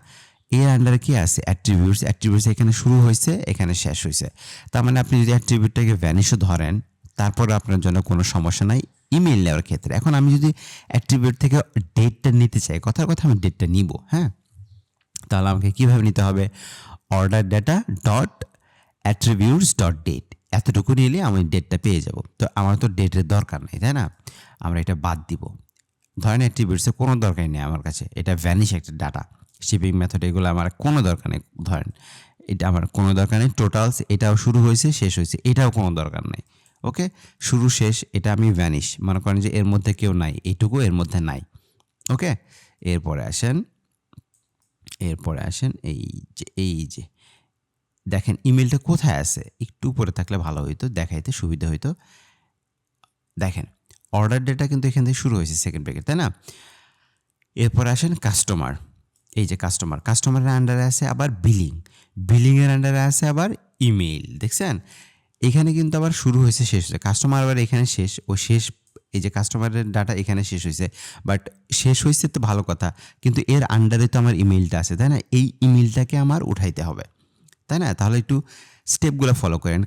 এর আন্ডারে কি আছে? অ্যাট্রিবিউটস। অ্যাট্রিবিউটস এখানে শুরু হয়েছে, এখানে শেষ হয়েছে। তার মানে আপনি যদি অ্যাট্রিবিউটটাকে ভ্যানিশও ধরেন, তারপর আপনার জন্য কোনো সমস্যা নাই ইমেল নেওয়ার ক্ষেত্রে। এখন আমি যদি অ্যাট্রিবিউট থেকে ডেটটা নিতে চাই, কথার কথা আমি ডেটটা নিব, হ্যাঁ? তাহলে আমাকে কীভাবে নিতে হবে? Order data dot attributes dot date, এতটুকু নিলে আমি ডেটটা পেয়ে যাব। তো আমার তো ডেটের দরকার নেই, তাই না? আমরা এটা বাদ দিব। ধরেন অ্যাট্রিবিউটসের কোনো দরকারই নেই আমার কাছে, এটা ভ্যানিশ একটা ডাটা। শিপিং মেথড এগুলো আমার কোনো দরকার নেই। ধরেন এটা আমার কোনো দরকার নেই। টোটালস, এটাও শুরু হয়েছে শেষ হয়েছে, এটাও কোনো দরকার নেই। ওকে, শুরু শেষ এটা আমি ভ্যানিশ, মনে করেন যে এর মধ্যে কেউ নাই, এইটুকু এর মধ্যে নাই। ওকে, এরপরে আসেন এই যে দেখেন ইমেলটা কোথায় আছে, একটু উপরে থাকলে ভালো হইতো, দেখাইতে সুবিধা হইতো। দেখেন অর্ডার ডেটা কিন্তু এখান থেকে শুরু হয়েছে, সেকেন্ড ব্র্যাকেট, তাই না? এরপর আসেন কাস্টমার। এই যে কাস্টমারের আন্ডারে আছে আবার বিলিংয়ের আন্ডারে আছে আবার ইমেইল। দেখছেন এখানে কিন্তু আবার শুরু হয়েছে শেষ হয়েছে, কাস্টমার আবার এখানে শেষ, ও শেষ। এই যে কাস্টমারের ডাটা এখানে শেষ হয়েছে, বাট শেষ হয়েছে তো ভালো কথা, কিন্তু এর আন্ডারে তো আমার ইমেইলটা আছে, তাই না? এই ইমেইলটাকে আমার উঠাইতে হবে, তাই না? তাহলে একটু স্টেপগুলো ফলো করেন।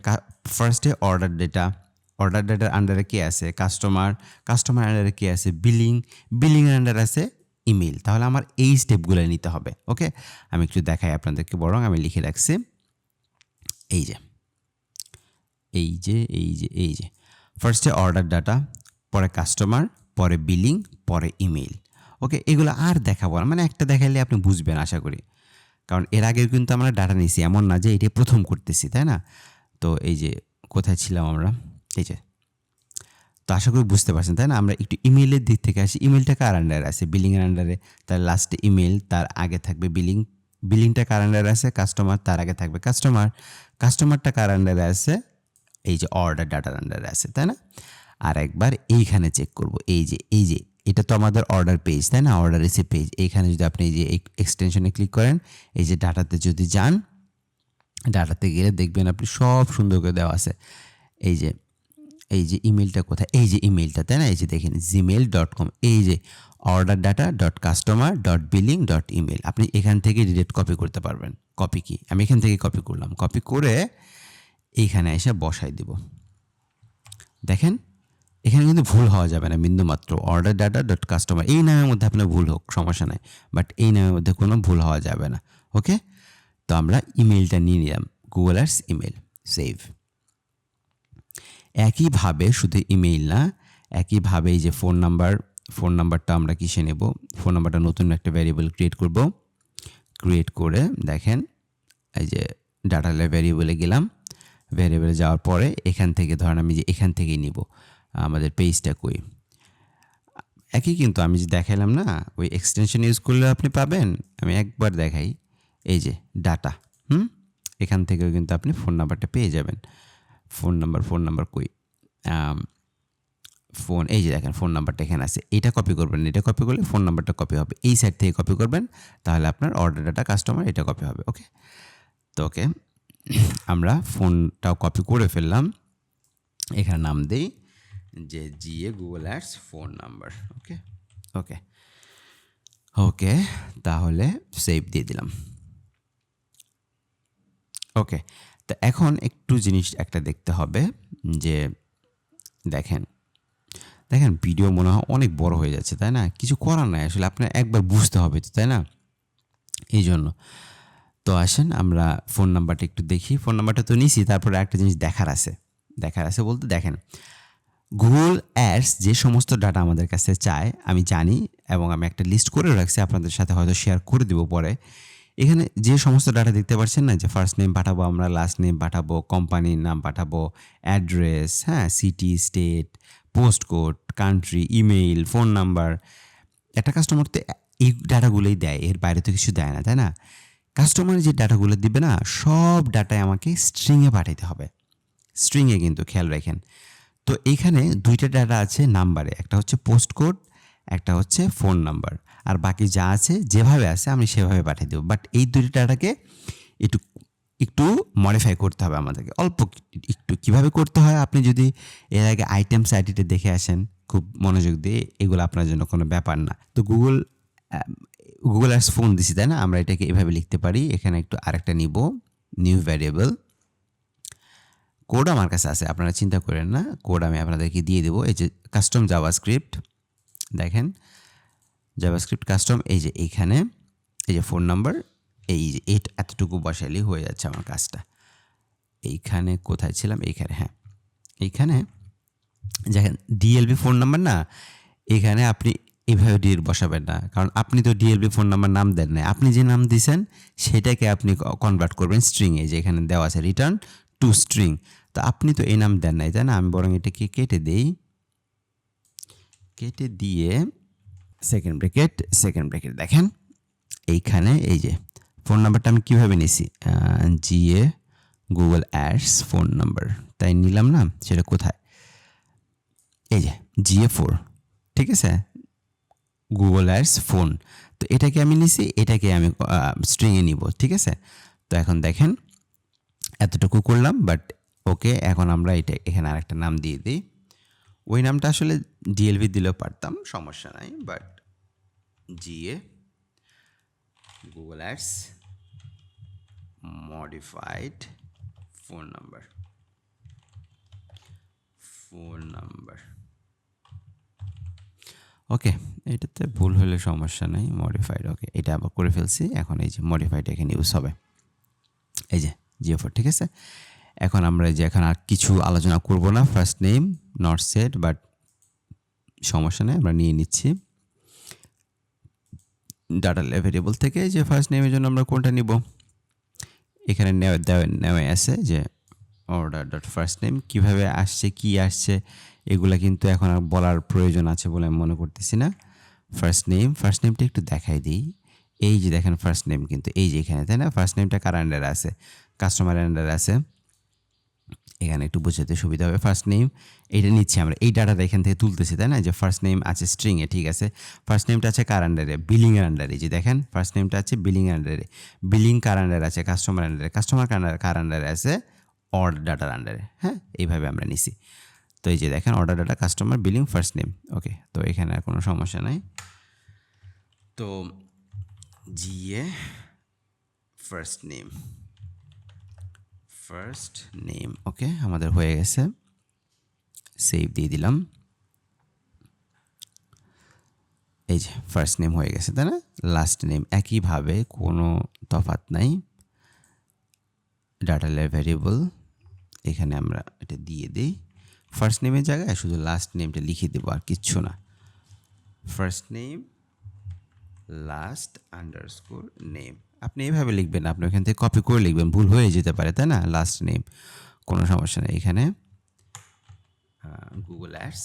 ফার্স্টে অর্ডার ডেটার আন্ডারে কে আছে? কাস্টমার আন্ডারে কে আছে? বিলিংয়ের আন্ডারে আছে ইমেল। তাহলে আমার এই স্টেপগুলো নিতে হবে। ওকে, আমি একটু দেখাই আপনাদেরকে, বরং আমি লিখে রাখছি। এই যে ফার্স্টে অর্ডার ডাটা, পরে কাস্টমার, পরে বিলিং, পরে ইমেল। ওকে, এগুলো আর দেখাবো না, মানে একটা দেখাইলে আপনি বুঝবেন আশা করি, কারণ এর আগেও কিন্তু আমরা ডাটা নিয়েছি, এমন না যে এটি প্রথম করতেছি, তাই না? তো এই যে কোথায় ছিলাম আমরা, এই যে, তো আশা করি বুঝতে পারছেন, তাই না? আমরা একটু ইমেলের দিক থেকে আসি। ইমেলটা কার আন্ডারে আছে? বিলিংয়ের আন্ডারে, তার লাস্টে ইমেল, তার আগে থাকবে বিলিংটা কার আন্ডারে আছে? কাস্টমার, তার আগে থাকবে কাস্টমারটা কার আন্ডারে আছে? এই যে অর্ডার ডাটার আন্ডারে আছে, তাই না? আর একবার এইখানে চেক করব, এই যে এটা তো আমাদের অর্ডার পেজ, তাই না? Order receive page. এইখানে যদি আপনি এই যে এক্সটেনশনে ক্লিক করেন, এই যে ডাটাতে যদি যান, ডাটাতে গেলে দেখবেন আপনি সব সুন্দর করে দেওয়া আছে। এই যে ইমেলটা কোথায়? এই যে ইমেলটা, তাই না? এই যে দেখেন gmail.com, এই যে order data dot customer dot billing dot email. আপনি এখান থেকে ডিরেক্ট কপি করতে পারবেন। কপি কি, আমি এখান থেকে কপি করলাম, কপি করে এইখানে এসে বসাই দিব। দেখেন এখানে কিন্তু ভুল হওয়া যাবে না বিন্দুমাত্র। অর্ডার ডাটা ডট কাস্টমার, এই নামের মধ্যে আপনার ভুল হোক সমস্যা নাই, বাট এই নামের মধ্যে কোনো ভুল হওয়া যাবে না। ওকে, তো আমরা ইমেলটা নিয়ে নিলাম, গুগল আর্টস ইমেল, সেভ। একইভাবে শুধু ইমেইল না, একইভাবে এই যে ফোন নাম্বারটা আমরা কিসে নেব? ফোন নাম্বারটা নতুন একটা ভ্যারিয়েবল ক্রিয়েট করে দেখেন এই যে ডাটা ভ্যারিয়েবলে গেলাম, ভ্যারিয়েবলে যাওয়ার পরে এখান থেকে ধরেন আমি যে এখান থেকেই নিব, আমাদের পেজটা কই, একই কিন্তু আমি যে দেখাইলাম না, ওই এক্সটেনশন ইউজ করলে আপনি পাবেন। আমি একবার দেখাই, এই যে ডাটা, এখান থেকেও কিন্তু আপনি ফোন নাম্বারটা পেয়ে যাবেন। ফোন নাম্বার কই, এই যে দেখেন ফোন নাম্বারটা এখানে আছে, এটা কপি করবেন, এটা কপি করলে ফোন নাম্বারটা কপি হবে, এই সাইড থেকে কপি করবেন, তাহলে আপনার অর্ডার ডাটা কাস্টমার এটা কপি হবে। ওকে, তো ওকে আমরা ফোনটাও কপি করে ফেললাম, এখানে নাম দেই যে GA Google Ads phone number. Okay, তাহলে সেভ দিয়ে দিলাম। ওকে, তো এখন একটু জিনিস একটা দেখতে হবে যে দেখেন ভিডিও মনে হয় অনেক বড় হয়ে যাচ্ছে, তাই না? কিছু করার নাই আসলে, আপনার একবার বুঝতে হবে তো, তাই না? এই জন্য তো আসেন আমরা ফোন নাম্বারটা একটু দেখি। ফোন নাম্বারটা তো নিছি, তারপরে একটা জিনিস দেখার আছে বলতে দেখেন গুগল অ্যাডস যে সমস্ত ডাটা আমাদের কাছে চায় আমি জানি, এবং আমি একটা লিস্ট করে রাখছি, আপনাদের সাথে হয়তো শেয়ার করে দিব পরে। এখানে যে সমস্ত ডাটা দেখতে পাচ্ছেন না, যে ফার্স্ট নেম পাঠাবো আমরা, লাস্ট নেম পাঠাবো, কোম্পানির নাম পাঠাবো, অ্যাড্রেস, হ্যাঁ, city, state, post code, country, email, phone number. একটা কাস্টমার তো এই ডাটাগুলোই দেয়, এর বাইরে তো কিছু দেয় না, তাই না? কাস্টমার যে ডাটাগুলো দিবে না, সব ডাটাই আমাকে স্ট্রিংয়ে পাঠাইতে হবে, স্ট্রিংয়ে কিন্তু খেয়াল রাখেন। তো এইখানে দুইটা ডাটা আছে নাম্বারে, একটা হচ্ছে পোস্ট কোড, একটা হচ্ছে ফোন নাম্বার, আর বাকি যা আছে যেভাবে আছে আমি সেভাবে পাঠিয়ে দেবো। বাট এই দুটি ডাটাকে একটু একটু মডিফাই করতে হবে আমাদেরকে, অল্প একটু। কীভাবে করতে হয়, আপনি যদি এর আগে আইটেমস আইডিতে দেখে আসেন খুব মনোযোগ দিয়ে, এগুলো আপনার জন্য কোনো ব্যাপার না। তো গুগল অ্যাডস ফোন দিছি, তাই না? আমরা এটাকে এভাবে লিখতে পারি। এখানে একটু আরেকটা নিব, নিউ ভ্যারিয়েবল। কোড আমার কাছে আছে, আপনারা চিন্তা করেন না, কোড আমি আপনাদেরকে দিয়ে দেবো। এই যে কাস্টম জাভাস্ক্রিপ্ট, দেখেন জাভাস্ক্রিপ্ট কাস্টম, এই যে এইখানে এই যে ফোন নাম্বার, এই যে এতটুকু বসালেই হয়ে যাচ্ছে আমার কাজটা। এইখানে কোথায় ছিলাম, এইখানে, হ্যাঁ এইখানে দেখেন ডিএলবি ফোন নাম্বার না, এখানে আপনি এভাবে ডিএল বসাবেন না, কারণ আপনি তো ডিএলবি ফোন নাম্বার নাম দেন না, আপনি যে নাম দিয়েছেন সেটাকে আপনি কনভার্ট করবেন স্ট্রিংয়ে, যে এখানে দেওয়া আছে রিটার্ন টু স্ট্রিং। তো আপনি তো এই নাম দেন নাই, তাই না? আমি বরং এটাকে কেটে দেই, কেটে দিয়ে সেকেন্ড ব্রেকেট দেখেন এইখানে এই যে ফোন নাম্বারটা আমি কীভাবে নিছি, GA Google Ads phone number, তাই নিলাম না? সেটা কোথায়, এই যে GA4, ঠিক আছে, গুগল অ্যাডস ফোন। তো এটাকে আমি নিছি, এটাকে আমি স্ট্রিংয়ে নিব, ঠিক আছে। তো এখন দেখেন এতটুকু করলাম, বাট ওকে, এখন আমরা এখানে আরেকটা নাম দিয়ে দিই। ওই নামটা আসলে ডিএলভি দিলেও পারতাম, সমস্যা নাই, but GA Google Ads modified phone number, okay. এটাতে ভুল হলে সমস্যা নেই, মডিফাইড, ওকে, এটা আবার করে ফেলছি। এখন এই যে মডিফাইড এখানে ইউজ হবে, এই যে GA4, ঠিক আছে। এখন আমরা যে এখন আর কিছু আলোচনা করব না, first name not set, but সমস্যা নেই, আমরা নিয়ে নিচ্ছি ডাটা ভেরিয়েবল থেকে। যে ফার্স্ট নেমের জন্য আমরা কোনটা নিব, এখানে নেওয়া আছে যে অর্ডার ডট ফার্স্ট নেম, কীভাবে আসছে কি আসছে এগুলা কিন্তু এখন আর বলার প্রয়োজন আছে বলে আমি মনে করতেছি না। ফার্স্ট নেমটা একটু দেখাই দিই। এই যে দেখেন ফার্স্ট নেম কিন্তু এই যে এখানে, তাই না? ফার্স্ট নেমটা কার আন্ডারে আছে, কাস্টমার আন্ডারে আছে। এখানে একটু বোঝাতে সুবিধা হবে। ফার্স্ট নেম এইটা নিচ্ছি আমরা, এই ডাটাটা এখান থেকে তুলতেছি, তাই না? যে ফার্স্ট নেম আছে স্ট্রিংয়ে, ঠিক আছে। ফার্স্ট নেমটা আছে কার আন্ডারে, বিলিংয়ের আন্ডারে। যে দেখেন ফার্স্ট নেমটা আছে বিলিংয়ের আন্ডারে, বিলিং কার আন্ডারে আছে, কাস্টমার আন্ডারে, কাস্টমার কার আন্ডারে আছে, অর্ডার ডাটার আন্ডারে। হ্যাঁ, এইভাবে আমরা নিছি। তো এই যে দেখেন order data customer billing first name, okay. তো এখানে আর কোনো সমস্যা নাই। তো জিএ ফার্স্ট নেম, ওকে, আমাদের হয়ে গেছে। সেভ দিয়ে দিলাম, এই যে ফার্স্ট নেম হয়ে গেছে, তাই না? লাস্ট নেম একইভাবে, কোনো তফাৎ নাই। ডাটা ভ্যারিয়েবল এখানে আমরা এটা দিয়ে দিই, ফার্স্ট নেমের জায়গায় শুধু লাস্ট নেমটা লিখে দেবো, আর কিচ্ছু না। First name last underscore name, আপনি এইভাবে লিখবেন, আপনি ওখান থেকে কপি করে লিখবেন, ভুল হয়ে যেতে পারে, তাই না? লাস্ট নেম, কোনো সমস্যা নেই। এখানে Google Ads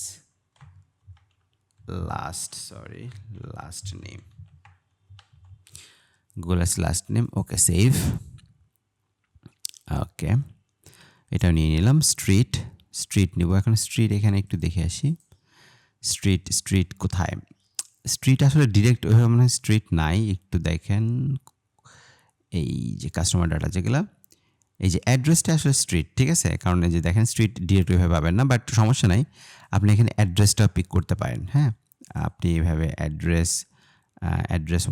last name, Google Ads last name, okay, save. Okay, এটা নিয়ে নিলাম। স্ট্রিট নিব এখন। স্ট্রিট এখানে একটু দেখে আসি, স্ট্রিট কোথায়, স্ট্রিট আসলে ডিরেক্ট ওইভাবে মানে স্ট্রিট নাই, একটু দেখেন এই যে কাস্টমার ডাটা যেগুলো, এই যে অ্যাড্রেসটা আসলে স্ট্রিট, ঠিক আছে। কারণ এই যে দেখেন স্ট্রিট ডিরেক্ট ওইভাবে পাবেন না, বাট সমস্যা নাই, আপনি এখানে অ্যাড্রেসটা পিক করতে পারেন। হ্যাঁ, আপনি এভাবে অ্যাড্রেস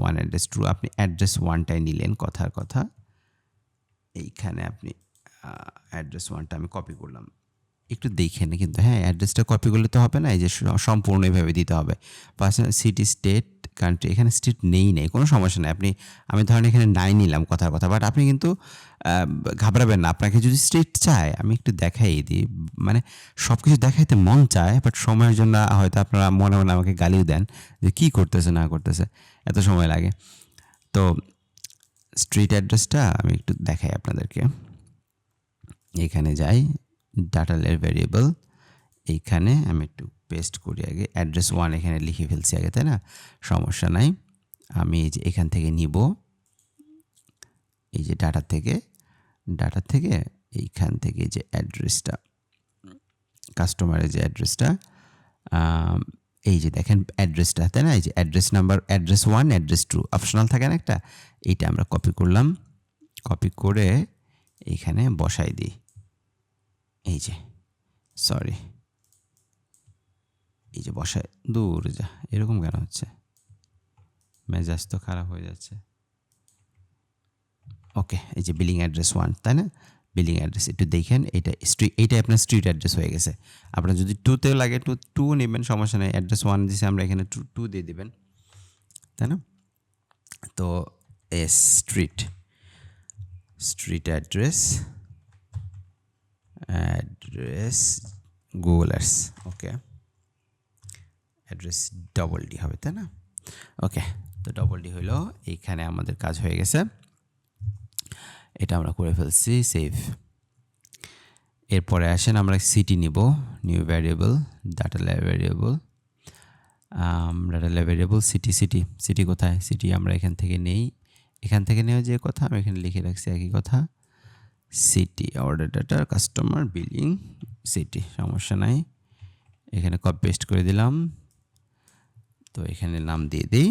1 অ্যাড্রেস 2, আপনি অ্যাড্রেস 1টাই নিলেন, কথার কথা। এইখানে আপনি অ্যাড্রেস 1টা আমি কপি করলাম, একটু দেখেন কিন্তু, হ্যাঁ অ্যাড্রেসটা কপি করলে তো হবে না, এই যে সম্পূর্ণ এইভাবে দিতে হবে। পার্সোনাল সিটি স্টেট কান্ট্রি, এখানে স্টেট নেই কোনো সমস্যা নেই। আমি ধরেন এখানে 9 নিলাম, কথার কথা, বাট আপনি কিন্তু ঘাবড়াবেন না। আপনাকে যদি স্টেট চায় আমি একটু দেখাই দিই, মানে সব কিছু দেখাইতে মন চায়, বাট সময়ের জন্য হয়তো আপনারা মনে মনে আমাকে গালিও দেন যে কী করতেছে না করতেছে, এত সময় লাগে। তো স্ট্রিট অ্যাড্রেসটা আমি একটু দেখাই আপনাদেরকে। এখানে যাই, ডাটা ভ্যারিয়েবল, এইখানে আমি একটু পেস্ট করি আগে, অ্যাড্রেস 1 এখানে লিখে ফেলছি আগে, তাই না? সমস্যা নাই। আমি এই যে এখান থেকে নিব, এই যে ডাটা থেকে এইখান থেকে যে অ্যাড্রেসটা, কাস্টমারের যে অ্যাড্রেসটা, এই যে দেখেন অ্যাড্রেসটা, তাই না? এই যে address number, address 1, address 2 optional থাকে না একটা, এইটা আমরা কপি করলাম, কপি করে এইখানে বসাই দিই। এই যে সরি, এই যে বসায়, দূর যা, এরকম কেন হচ্ছে, মেজাজ তো খারাপ হয়ে যাচ্ছে। ওকে, এই যে বিলিং অ্যাড্রেস 1, তাই না? বিলিং অ্যাড্রেস একটু দেখেন, এইটা আপনার স্ট্রিট অ্যাড্রেস হয়ে গেছে। আপনার যদি 2তেও লাগে 2 নেবেন, সমস্যা নেই। অ্যাড্রেস 1 দিয়েছে, আমরা এখানে 2 দিয়ে দেবেন, তাই না? তো স্ট্রিট অ্যাড্রেস গুগল আর্টস, ওকে, অ্যাড্রেস ডবল ডি হবে, তাই না? ওকে, তো ডবল ডি হইলো, এইখানে আমাদের কাজ হয়ে গেছে, এটা আমরা করে ফেলছি, সেভ। এরপরে আসেন আমরা সিটি নিব, new variable, data variable, city কোথায়? সিটি আমরা এখান থেকে নেই, এখান থেকে নেওয়া যে কথা আমি এখানে লিখে রাখছি একই কথা, city order data customer billing city, সমস্যা নাই, এখানে কপি পেস্ট করে দিলাম। তো এখানে নাম দিয়ে দিই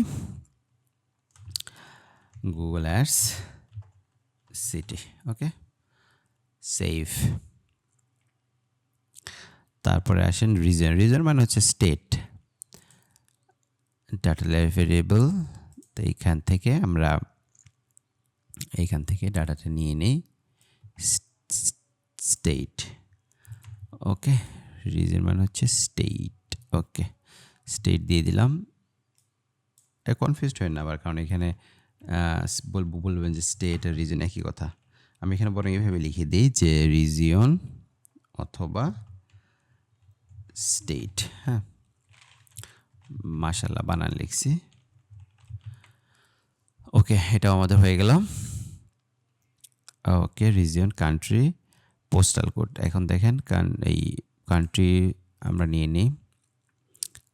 গুগল অ্যাডস সিটি, ওকে, সেভ। তারপরে আসেন রিজন মানে হচ্ছে স্টেট, ডাটা ভ্যারিয়েবল, তো এইখান থেকে আমরা ডাটাটা নিয়ে নিই, স্টেট, ওকে, রিজন মানে হচ্ছে স্টেট, ওকে, স্টেট দিয়ে দিলাম। কনফিউজড হয় না আবার, কারণ এখানে বলবেন যে স্টেট আর রিজন একই কথা। আমি এখানে বরং এইভাবে লিখে দিই যে রিজিয়ন অথবা স্টেট, হ্যাঁ, মাশাআল্লাহ বানান লিখছি, ওকে, এটাও আমাদের হয়ে গেল। ওকে, রিজিয়ন, কান্ট্রি, পোস্টাল কোড। এখন দেখেন এই কান্ট্রি আমরা নিয়ে নিই,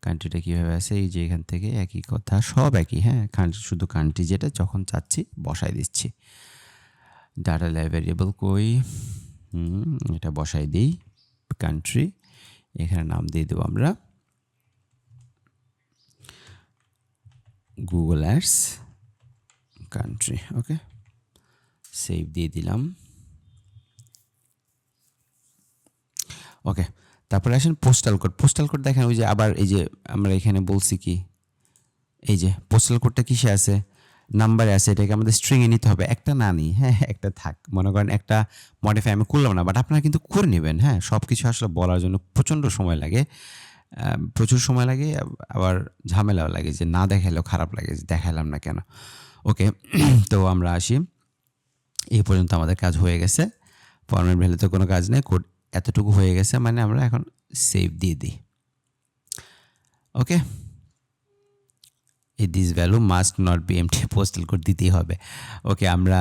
কান্ট্রিটা কীভাবে আছে, এই যে এখান থেকে একই কথা, সব একই, হ্যাঁ, শুধু কান্ট্রি যেটা যখন চাচ্ছি বসাই দিচ্ছি। ডাটা ভ্যারিয়েবল কই, এটা বসাই দিই, কান্ট্রি, এখানে নাম দিয়ে দেবো আমরা গুগল অ্যাডস কান্ট্রি, ওকে, সেভ দিয়ে দিলাম। ওকে, তারপরে আসেন পোস্টাল কোড দেখেন, ওই যে আবার এই যে আমরা এখানে বলছি কি, এই যে পোস্টাল কোডটা কিসে আছে, নাম্বারে আছে, এটাকে আমাদের স্ট্রিংয়ে নিতে হবে, একটা না নিই, হ্যাঁ, একটা থাক, মনে করেন একটা মডিফাই আমি করলাম না, বাট আপনারা কিন্তু করে নেবেন, হ্যাঁ, সব কিছু আসলে বলার জন্য প্রচুর সময় লাগে, আবার ঝামেলাও লাগে, যে না দেখালেও খারাপ লাগে যে দেখালাম না কেন। ওকে, তো আমরা আসি, এই পর্যন্ত আমাদের কাজ হয়ে গেছে, ফরম্যাট ভ্যালুতে কোনো কাজ নেই, কোড এতটুকু হয়ে গেছে, মানে আমরা এখন সেভ দিয়ে দিই। Okay, this value must not be empty, postal code দিতেই হবে। ওকে, আমরা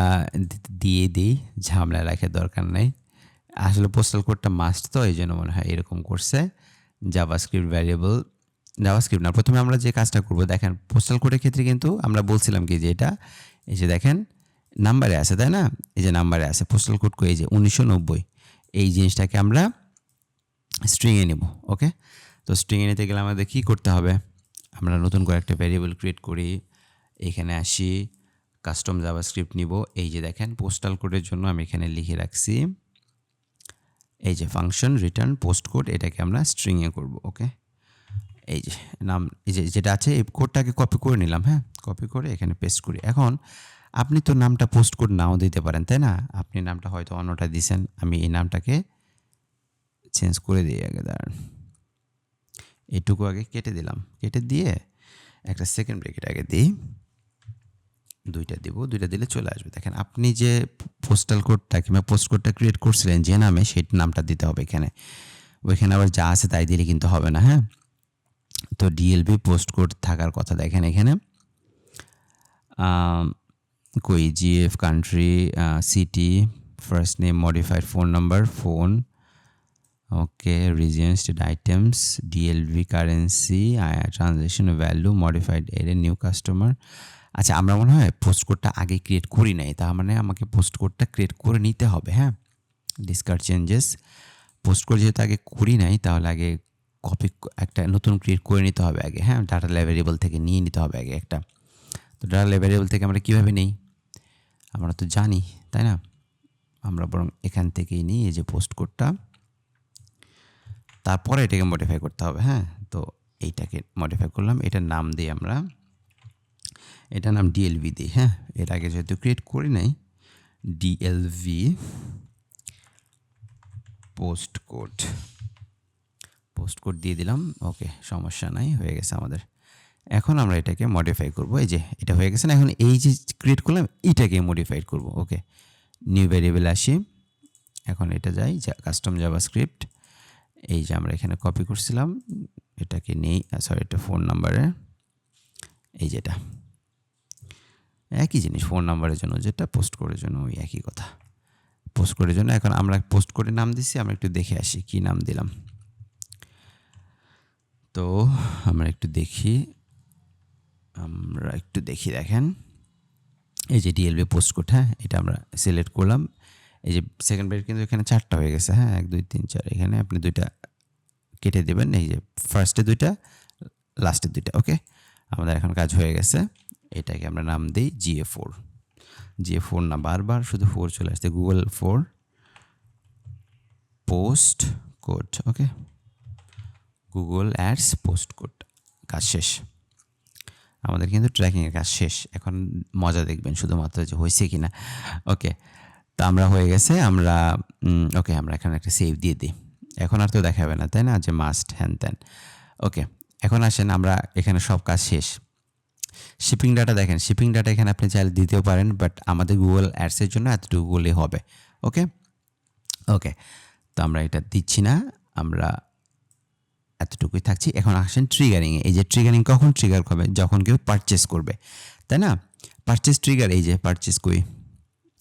দিয়ে দিই, ঝামেলা রাখার দরকার নেই, আসলে পোস্টাল কোডটা মাস্ট, তো এই জন্য মনে হয় এরকম করছে। জাভাস্ক্রিপ্ট ভ্যারিয়েবল, জাভাস্ক্রিপ্ট না, প্রথমে আমরা যে কাজটা করব, দেখেন পোস্টাল কোডের ক্ষেত্রে কিন্তু আমরা বলছিলাম কি যে এটা, এই যে দেখেন নাম্বারে আছে, তাই না? এই যে নাম্বারে আছে, পোস্টাল কোড এই যে 1990, এই জিনিসটাকে আমরা স্ট্রিংয়ে নেব। ওকে, তো স্ট্রিংয়ে নিতে গেলে আমাদের কী করতে হবে, আমরা নতুন করে একটা ভ্যারিয়েবল ক্রিয়েট করি, এখানে আসি, কাস্টম জাভাস্ক্রিপ্ট নিব, এই যে দেখেন পোস্টাল কোডের জন্য আমি এখানে লিখে রাখছি, এই যে ফাংশন রিটার্ন পোস্ট কোড, এটাকে আমরা স্ট্রিংয়ে করব। ওকে, এই যে নাম, এই যে যেটা আছে এই কোডটাকে কপি করে নিলাম, হ্যাঁ, কপি করে এখানে পেস্ট করি। এখন আপনি তো নামটা পোস্ট কোড নাও দিতে পারেন, তাই না? আপনি নামটা হয়তো অন্যটা দিয়েছেন, আমি এই নামটাকে চেঞ্জ করে দিই, আগে দাঁড়ান, এইটুকু আগে কেটে দিলাম, কেটে দিয়ে একটা সেকেন্ড ব্রেকেট আগে দিই, দুইটা দিব, দুইটা দিলে চলে আসবে। দেখেন আপনি যে পোস্টাল কোডটা কিংবা পোস্ট কোডটা ক্রিয়েট করছিলেন যে নামে, সেই নামটা দিতে হবে এখানে, ওইখানে আবার যা আছে তাই দিলে কিন্তু হবে না, হ্যাঁ। তো ডিএলবি পোস্ট কোড থাকার কথা, দেখেন এখানে কই GF country city first name modified phone number phone, okay, region state items DLV currency transaction value modified area new customer. আচ্ছা, আমরা মনে হয় পোস্ট কোডটা আগে ক্রিয়েট করি নাই, তার মানে আমাকে পোস্ট কোডটা ক্রিয়েট করে নিতে হবে, হ্যাঁ। ডিসকার্ড চেঞ্জেস, পোস্ট কোড যেহেতু আগে করি নাই, তাহলে আগে কপি একটা নতুন ক্রিয়েট করে নিতে হবে আগে, হ্যাঁ, ডাটা ভ্যারিয়েবল থেকে নিয়ে নিতে হবে আগে একটা। তো ডাটা ভ্যারিয়েবল থেকে আমরা কীভাবে নেই, আমরা তো জানি, তাই না? আমরা বরং এখান থেকেই নিই, এই যে পোস্ট কোডটা, তারপরে এটাকে মডিফাই করতে হবে, হ্যাঁ। তো এইটাকে মডিফাই করলাম, এটার নাম দিই আমরা, এটার নাম ডিএলভি দিই, হ্যাঁ। এর আগে যেহেতু ক্রিয়েট করি নাই, ডিএলভি পোস্ট কোড দিয়ে দিলাম। ওকে, সমস্যা নাই, হয়ে গেছে আমাদের। এখন আমরা এটাকে মডিফাই করব, এই যে এটা হয়ে গেছে না। এখন এই যে ক্রিয়েট করলাম এটাকে মডিফাইড করব। ওকে, নিউ ভ্যারিয়েবল আসি, এখন এটা যাই কাস্টম জাভাস্ক্রিপ্ট, এই যে আমরা এখানে কপি করছিলাম এটাকে নেই, সরি এটা ফোন নাম্বারে, এই যেটা একই জিনিস, ফোন নাম্বারের জন্য যেটা, পোস্ট কোডের জন্য ওই একই কথা, পোস্ট কোডের জন্য। এখন আমরা পোস্ট কোডের নাম দিচ্ছি, আমরা একটু দেখে আসি কি নাম দিলাম। তো আমরা একটু দেখি, দেখেন এই যে ডিএলভি পোস্ট কোড, হ্যাঁ, এটা আমরা সিলেক্ট করলাম। এই যে সেকেন্ড ব্রেড কিন্তু এখানে 4টা হয়ে গেছে, হ্যাঁ, 1 2 3 4, এখানে আপনি 2টা কেটে দেবেন, এই যে ফার্স্টে 2টা, লাস্টে 2টা। ওকে, আমাদের এখন কাজ হয়ে গেছে। এটাকে আমরা নাম দিই GA4 না, বারবার শুধু 4 চলে আসছে, গুগল 4 পোস্ট কোড। ওকে, গুগল অ্যাডস পোস্ট কোড, কাজ শেষ। আমাদের কিন্তু ট্র্যাকিংয়ের কাজ শেষ। এখন মজা দেখবেন শুধুমাত্র যে হয়েছে কি না। ওকে, তো আমরা হয়ে গেছে, আমরা ওকে, আমরা এখানে একটা সেভ দিয়ে দিই। এখন আর তো দেখাবে না, তাই না, যে মাস্ট হ্যান ত্যান। ওকে, এখন আসেন, আমরা এখানে সব কাজ শেষ। শিপিং ডাটা দেখেন, শিপিং ডাটা এখানে আপনি চাইলে দিতেও পারেন, বাট আমাদের গুগল অ্যাডসের জন্য এতটুকু বললেই হবে। ওকে ওকে, তো আমরা এটা দিচ্ছি না, আমরা এতটুকুই থাকছি। এখন আসেন ট্রিগারিংয়ে। এই যে ট্রিগারিং কখন ট্রিগার হবে, যখন কেউ পারচেস করবে, তাই না? পারচেস ট্রিগার, এই যে পারচেস করি,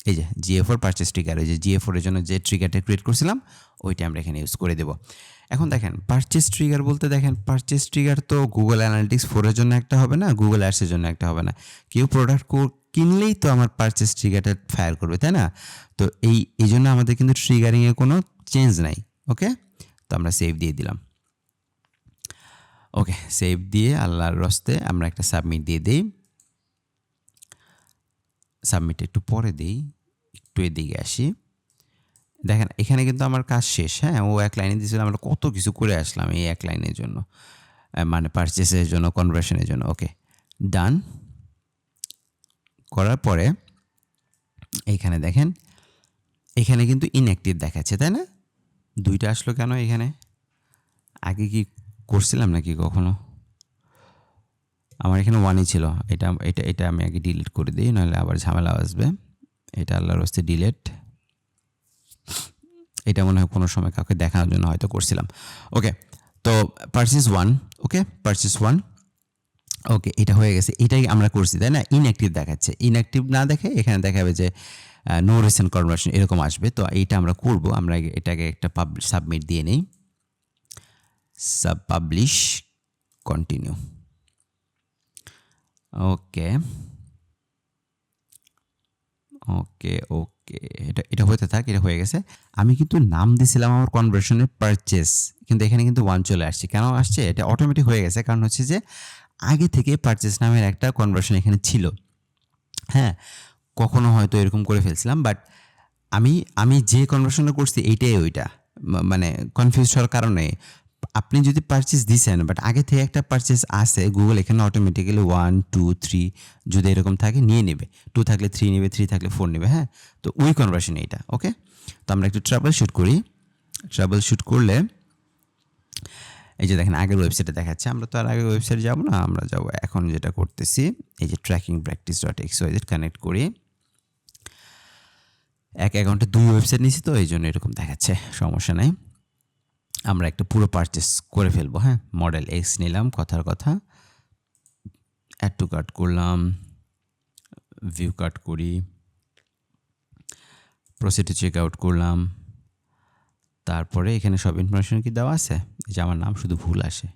এই যে GA4 পারচেস ট্রিগার, এই যে GA4 এর জন্য যে ট্রিগারটা ক্রিয়েট করছিলাম ওইটা আমরা এখানে ইউজ করে দেব। এখন দেখেন পারচেস ট্রিগার বলতে, দেখেন পারচেস ট্রিগার তো গুগল অ্যানালিটিক্স 4 এর জন্য একটা হবে না, গুগল অ্যাডসের জন্য একটা হবে না। কেউ প্রোডাক্ট কিনলেই তো আমার পারচেস ট্রিগারটা ফায়ার করবে, তাই না? তো এই জন্য আমাদের কিন্তু ট্রিগারিংয়ে কোনো চেঞ্জ নাই। ওকে, তো আমরা সেভ দিয়ে দিলাম। ওকে, সেভ দিয়ে আল্লাহর রস্তে আমরা একটা সাবমিট দিয়ে দিই। সাবমিট একটু পরে দিই, একটু এদিকে আসি। দেখেন এখানে কিন্তু আমার কাজ শেষ, হ্যাঁ। ও এক লাইনে দিয়েছিল, আমরা কত কিছু করে আসলাম এই এক লাইনের জন্য, মানে পারচেসের জন্য, কনভার্সনের জন্য। ওকে, ডান করার পরে এইখানে দেখেন, এখানে কিন্তু ইনঅ্যাক্টিভ দেখাচ্ছে, তাই না? 2টা আসলো কেন এখানে? আগে কি করছিলাম নাকি কখনো? আমার এখানে 1ই ছিল। এটা আমি আগে ডিলিট করে দিই, নাহলে আবার ঝামেলা আসবে। এটা আল্লাহর রাস্তে ডিলিট। এটা মনে হয় কোনো সময় কাউকে দেখানোর জন্য হয়তো করছিলাম। ওকে, তো পারচেস 1, ওকে, পারচেস 1, ওকে, এটা হয়ে গেছে। এটাই আমরা করছি, তাই না? ইনঅ্যাক্টিভ দেখাচ্ছে, ইনঅ্যাক্টিভ না দেখে এখানে দেখাবে যে নো রিসেন্ট কনভার্সন, এরকম আসবে। তো এইটা আমরা করব, আমরা এটাকে একটা সাবমিট দিয়ে নেই, পাবলিশ, কন্টিনিউ। ওকে ওকে ওকে, এটা হতে থাক, এটা হয়ে গেছে। আমি কিন্তু নাম দিয়েছিলাম আমার কনভার্সনের পারচেস, কিন্তু এখানে কিন্তু 1 চলে আসছে। কেন আসছে? এটা অটোমেটিক হয়ে গেছে, কারণ হচ্ছে যে আগে থেকে পারচেস নামের একটা কনভার্সন এখানে ছিল, হ্যাঁ। কখনো হয়তো এরকম করে ফেলছিলাম, বাট আমি যে কনভার্সনটা করছি এইটাই ওইটা, মানে কনফিউজ হওয়ার কারণে। আপনি যদি পারচেস দিছেন, বাট আগে থেকে একটা পারচেস আসে, গুগল এখানে অটোমেটিক্যালি 1 2 3 যদি এরকম থাকে নিয়ে নেবে, 2 থাকলে 3 নেবে, 3 থাকলে 4 নেবে, হ্যাঁ। তো ওই কনভার্সন এইটা। ওকে, তো আমরা একটু ট্রাবল শুট করি। ট্রাবল শুট করলে এই যে দেখেন আগের ওয়েবসাইটে দেখাচ্ছে। আমরা তো আর আগের ওয়েবসাইটে যাব না, আমরা যাব এখন যেটা করতেছি, এই যে tracking-practice.xyz কানেক্ট করি। এক অ্যাকাউন্টে 2 ওয়েবসাইট নিয়েছি, তো এই জন্য এরকম দেখাচ্ছে, সমস্যা নাই। আমরা একটা পুরো পারচেস করে ফেলবো, হ্যাঁ। মডেল এক্স নিলাম, কথার কথা, অ্যাড টু কার্ট করলাম, ভিউ কার্ট করি, প্রসিড টু চেক আউট করলাম। তারপরে এখানে সব ইনফরমেশন কি দেওয়া আছে? এই যে আমার নাম শুধু ভুল আসে,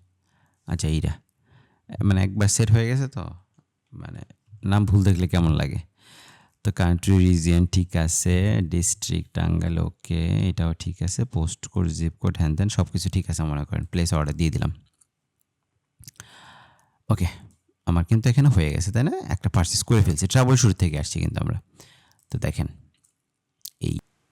আচ্ছা এইটা, মানে একবার সেট হয়ে গেছে, তো মানে নাম ভুল দেখলে কেমন লাগে। তো তো কান্ট্রি রিজিয়ন ঠিক আছে, ডিস্ট্রিক্ট টাঙ্গাইল ওকে, এটাও ঠিক আছে, পোস্ট কোড জিপ কোড হ্যান ত্যান সব কিছু ঠিক আছে মনে করেন। প্লেস অর্ডার দিয়ে দিলাম। ওকে, আমার কিন্তু এখানে হয়ে গেছে, তাই না? একটা পারচেস করে ফেলছি, ট্রাভেল শুরু থেকে আসছি কিন্তু আমরা। তো দেখেন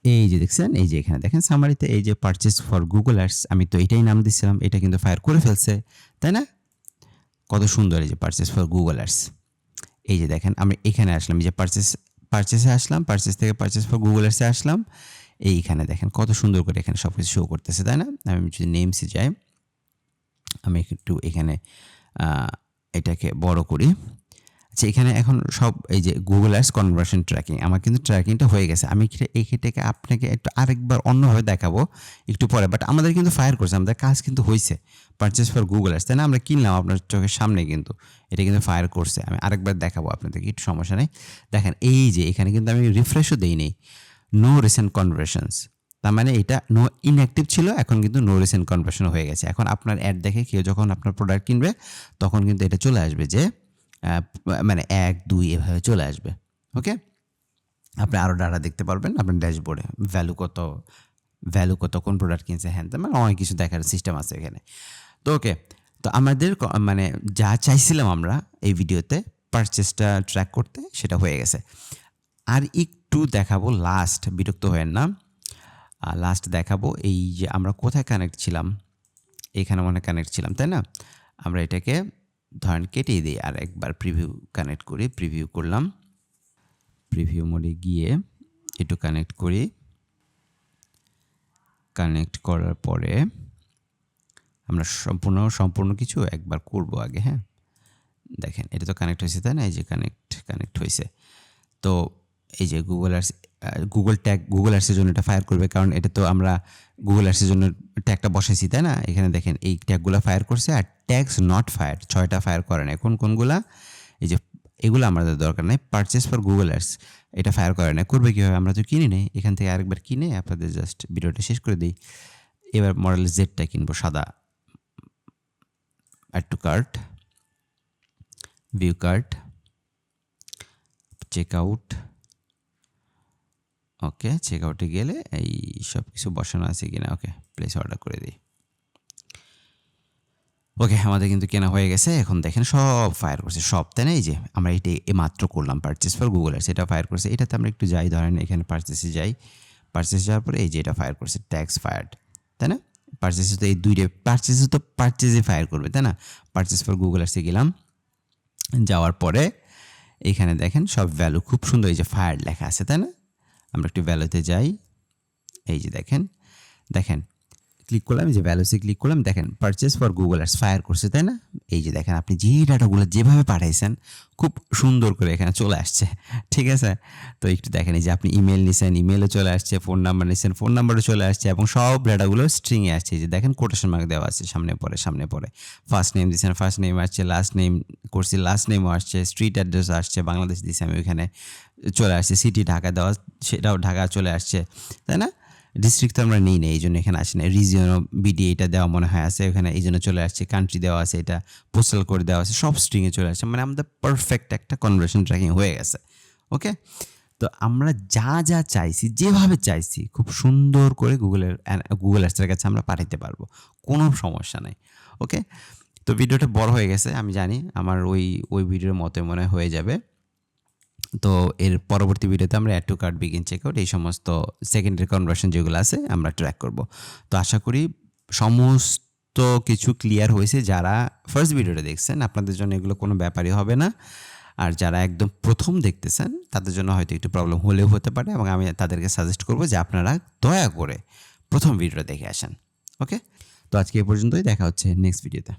এই যে দেখছেন, এই যে এখানে দেখেন সামারিতে এই যে পারচেস ফর গুগল অ্যাডস, আমি তো এটাই নাম দিচ্ছিলাম, এটা কিন্তু ফায়ার করে ফেলছে, তাই না? কত সুন্দর এই যে পারচেস ফর গুগল অ্যাডস। এই যে দেখেন আমি এখানে আসলাম, এই যে পারচেসে আসলাম, পারচেস থেকে পারচেস ফর গুগল অ্যাডসে আসলাম। এইখানে দেখেন কত সুন্দর করে এখানে সব কিছু শো করতেছে, তাই না? আমি যদি নেমসে যাই, আমি একটু এখানে এটাকে বড় করি। আচ্ছা, এখানে এখন সব এই যে গুগল অ্যাডস কনভার্সন ট্র্যাকিং, আমার কিন্তু ট্র্যাকিংটা হয়ে গেছে। আমি এইটাকে আপনাকে একটু আরেকবার অন্যভাবে দেখাবো একটু পরে, বাট আমাদের কিন্তু ফায়ার করছে, আমাদের কাজ কিন্তু হয়েছে। পারচেস ফর গুগল অ্যাডস, তাই না? আমরা কিনলাম আপনার চোখের সামনে, কিন্তু এটা কিন্তু ফায়ার করছে। আমি আরেকবার দেখাবো আপনাদেরকে, একটু সমস্যা নেই। দেখেন এই যে এখানে কিন্তু আমি রিফ্রেশও দিই নেই, নো রিসেন্ট কনভার্সনস, তার মানে এটা নো ইনঅ্যাক্টিভ ছিল, এখন কিন্তু নো রিসেন্ট কনভার্সন হয়ে গেছে। এখন আপনার অ্যাড দেখে কেউ যখন আপনার প্রোডাক্ট কিনবে তখন কিন্তু এটা চলে আসবে যে মানে 1 2 এভাবে চলে আসবে। ওকে, আপনি আরও ডাটা দেখতে পারবেন আপনার ড্যাশবোর্ডে, ভ্যালু কত, কোন প্রোডাক্ট কিনছে, হ্যান মানে অনেক কিছু দেখার সিস্টেম আছে এখানে। তো ওকে, তো আমাদের মানে যা চাইছিলাম আমরা এই ভিডিওতে পারচেসটা ট্র্যাক করতে, সেটা হয়ে গেছে। আর একটু দেখাবো, লাস্ট, বিরক্ত হয়েন না, লাস্ট দেখাবো এই যে আমরা কোথায় কানেক্ট ছিলাম, এখানে মনে কানেক্ট ছিলাম, তাই না? আমরা এটাকে ধরেন কেটেই দিই, আর একবার প্রিভিউ কানেক্ট করি, প্রিভিউ করলাম, প্রিভিউ মোডে গিয়ে একটু কানেক্ট করি, কানেক্ট করার পরে আমরা সম্পূর্ণ কিছু একবার করব আগে। হ্যাঁ, দেখেন এটা তো কানেক্ট হয়েছে, তাই না? এই যে কানেক্ট হয়েছে। তো এই যে গুগল অ্যাডসের জন্য এটা ফায়ার করবে, কারণ এটা তো আমরা গুগল অ্যাডসের জন্য ট্যাগটা বসাইছি, তাই না? এখানে দেখেন এই ট্যাগগুলো ফায়ার করছে, আর ট্যাগস নট ফায়ার 6টা ফায়ার করে না। কোনগুলা? এই যে এগুলো আমাদের দরকার নেই। পারচেস ফর গুগল অ্যাডস এটা ফায়ার করে না, করবে কীভাবে? আমরা তো কিনি নেই, এখান থেকে আরেকবার কিনে আপনাদের জাস্ট ভিডিওটা শেষ করে দিই। এবার মডেল জেডটা কিনবো, সাদা। Add to cart, view cart, check out. Okay, check আউটে গেলে এই সব কিছু বসানো আছে কিনা, ওকে, প্লেস অর্ডার করে দিই। ওকে, আমাদের কিন্তু কেনা হয়ে গেছে। এখন দেখেন সব ফায়ার করছে, সব, তাই না? এই যে আমরা এটা মাত্র করলাম পারচেস ফর গুগল অ্যাডস, এটা ফায়ার করছে। এটাতে আমরা একটু যাই, ধরেন এখানে পারচেসে যাই, পারচেস যাওয়ার পরে এই যে এটা ফায়ার করছে, ট্যাক্স ফায়ার্ড, তাই না? পারচেসে তো এই দুইটা পারচেসে ফায়ার করবে, তাই না? পারচেস ফর গুগল অ্যাডসে গেলাম, যাওয়ার পরে এখানে দেখেন সব ভ্যালু খুব সুন্দর এই যে ফায়ার লেখা আছে, তাই না? আমরা একটু ভ্যালুতে যাই, এই যে দেখেন ক্লিক করলাম, এই যে ভ্যালুসে ক্লিক করলাম, দেখেন purchase for Google ads fire করছে, তাই না? এই যে দেখেন আপনি যে ডাটাগুলো যেভাবে পাঠাইছেন খুব সুন্দর করে এখানে চলে আসছে, ঠিক আছে? তো একটু দেখেন, এই যে আপনি ইমেল নিছেন, ইমেলও চলে আসছে, ফোন নাম্বার নিছেন, ফোন নাম্বারও চলে আসছে, এবং সব ডাটাগুলো স্ট্রিংয়ে আসছে। এই যে দেখেন কোটেশন মার্ক দেওয়া আছে সামনে পরে, ফার্স্ট নেম দিয়েছেন, ফার্স্ট নেম আসছে, লাস্ট নেম করছি, লাস্ট নেমও আসছে, স্ট্রিট অ্যাড্রেস আসছে, বাংলাদেশ দিয়েছি আমি, ওইখানে চলে আসছে, সিটি ঢাকা দেওয়া, সেটাও ঢাকা চলে আসছে, তাই না? ডিস্ট্রিক্ট তো আমরা নিই না, এই জন্য এখানে আসে না। রিজিয়নও বিডি এটা দেওয়া মনে হয় আছে ওখানে, এই জন্য চলে আসছে। কান্ট্রি দেওয়া আছে, এটা পোস্টাল কোড দেওয়া আছে, সব স্ট্রিংয়ে চলে আসছে। মানে আমাদের পারফেক্ট একটা কনভার্সন ট্র্যাকিং হয়ে গেছে। ওকে, তো আমরা যা চাইছি, যেভাবে চাইছি, খুব সুন্দর করে গুগল অ্যাডসের কাছে আমরা পাঠাতে পারবো, কোনো সমস্যা নেই। ওকে, তো ভিডিওটা বড় হয়ে গেছে আমি জানি, আমার ওই ভিডিওর মতো মনে হয়ে যাবে। তো এর পরবর্তী ভিডিওতে আমরা add to cart, begin checkout, এই সমস্ত সেকেন্ডারি কনভার্সন যেগুলো আছে আমরা ট্র্যাক করব। তো আশা করি সমস্ত কিছু ক্লিয়ার হয়েছে। যারা ফার্স্ট ভিডিওটা দেখছেন আপনাদের জন্য এগুলো কোনো ব্যাপারই হবে না, আর যারা একদম প্রথম দেখতেছেন তাদের জন্য হয়তো একটু প্রবলেম হলেও হতে পারে, এবং আমি তাদেরকে সাজেস্ট করব যে আপনারা দয়া করে প্রথম ভিডিওটা দেখে আসেন। ওকে, তো আজকে এ পর্যন্তই, দেখা হচ্ছে নেক্সট ভিডিওতে।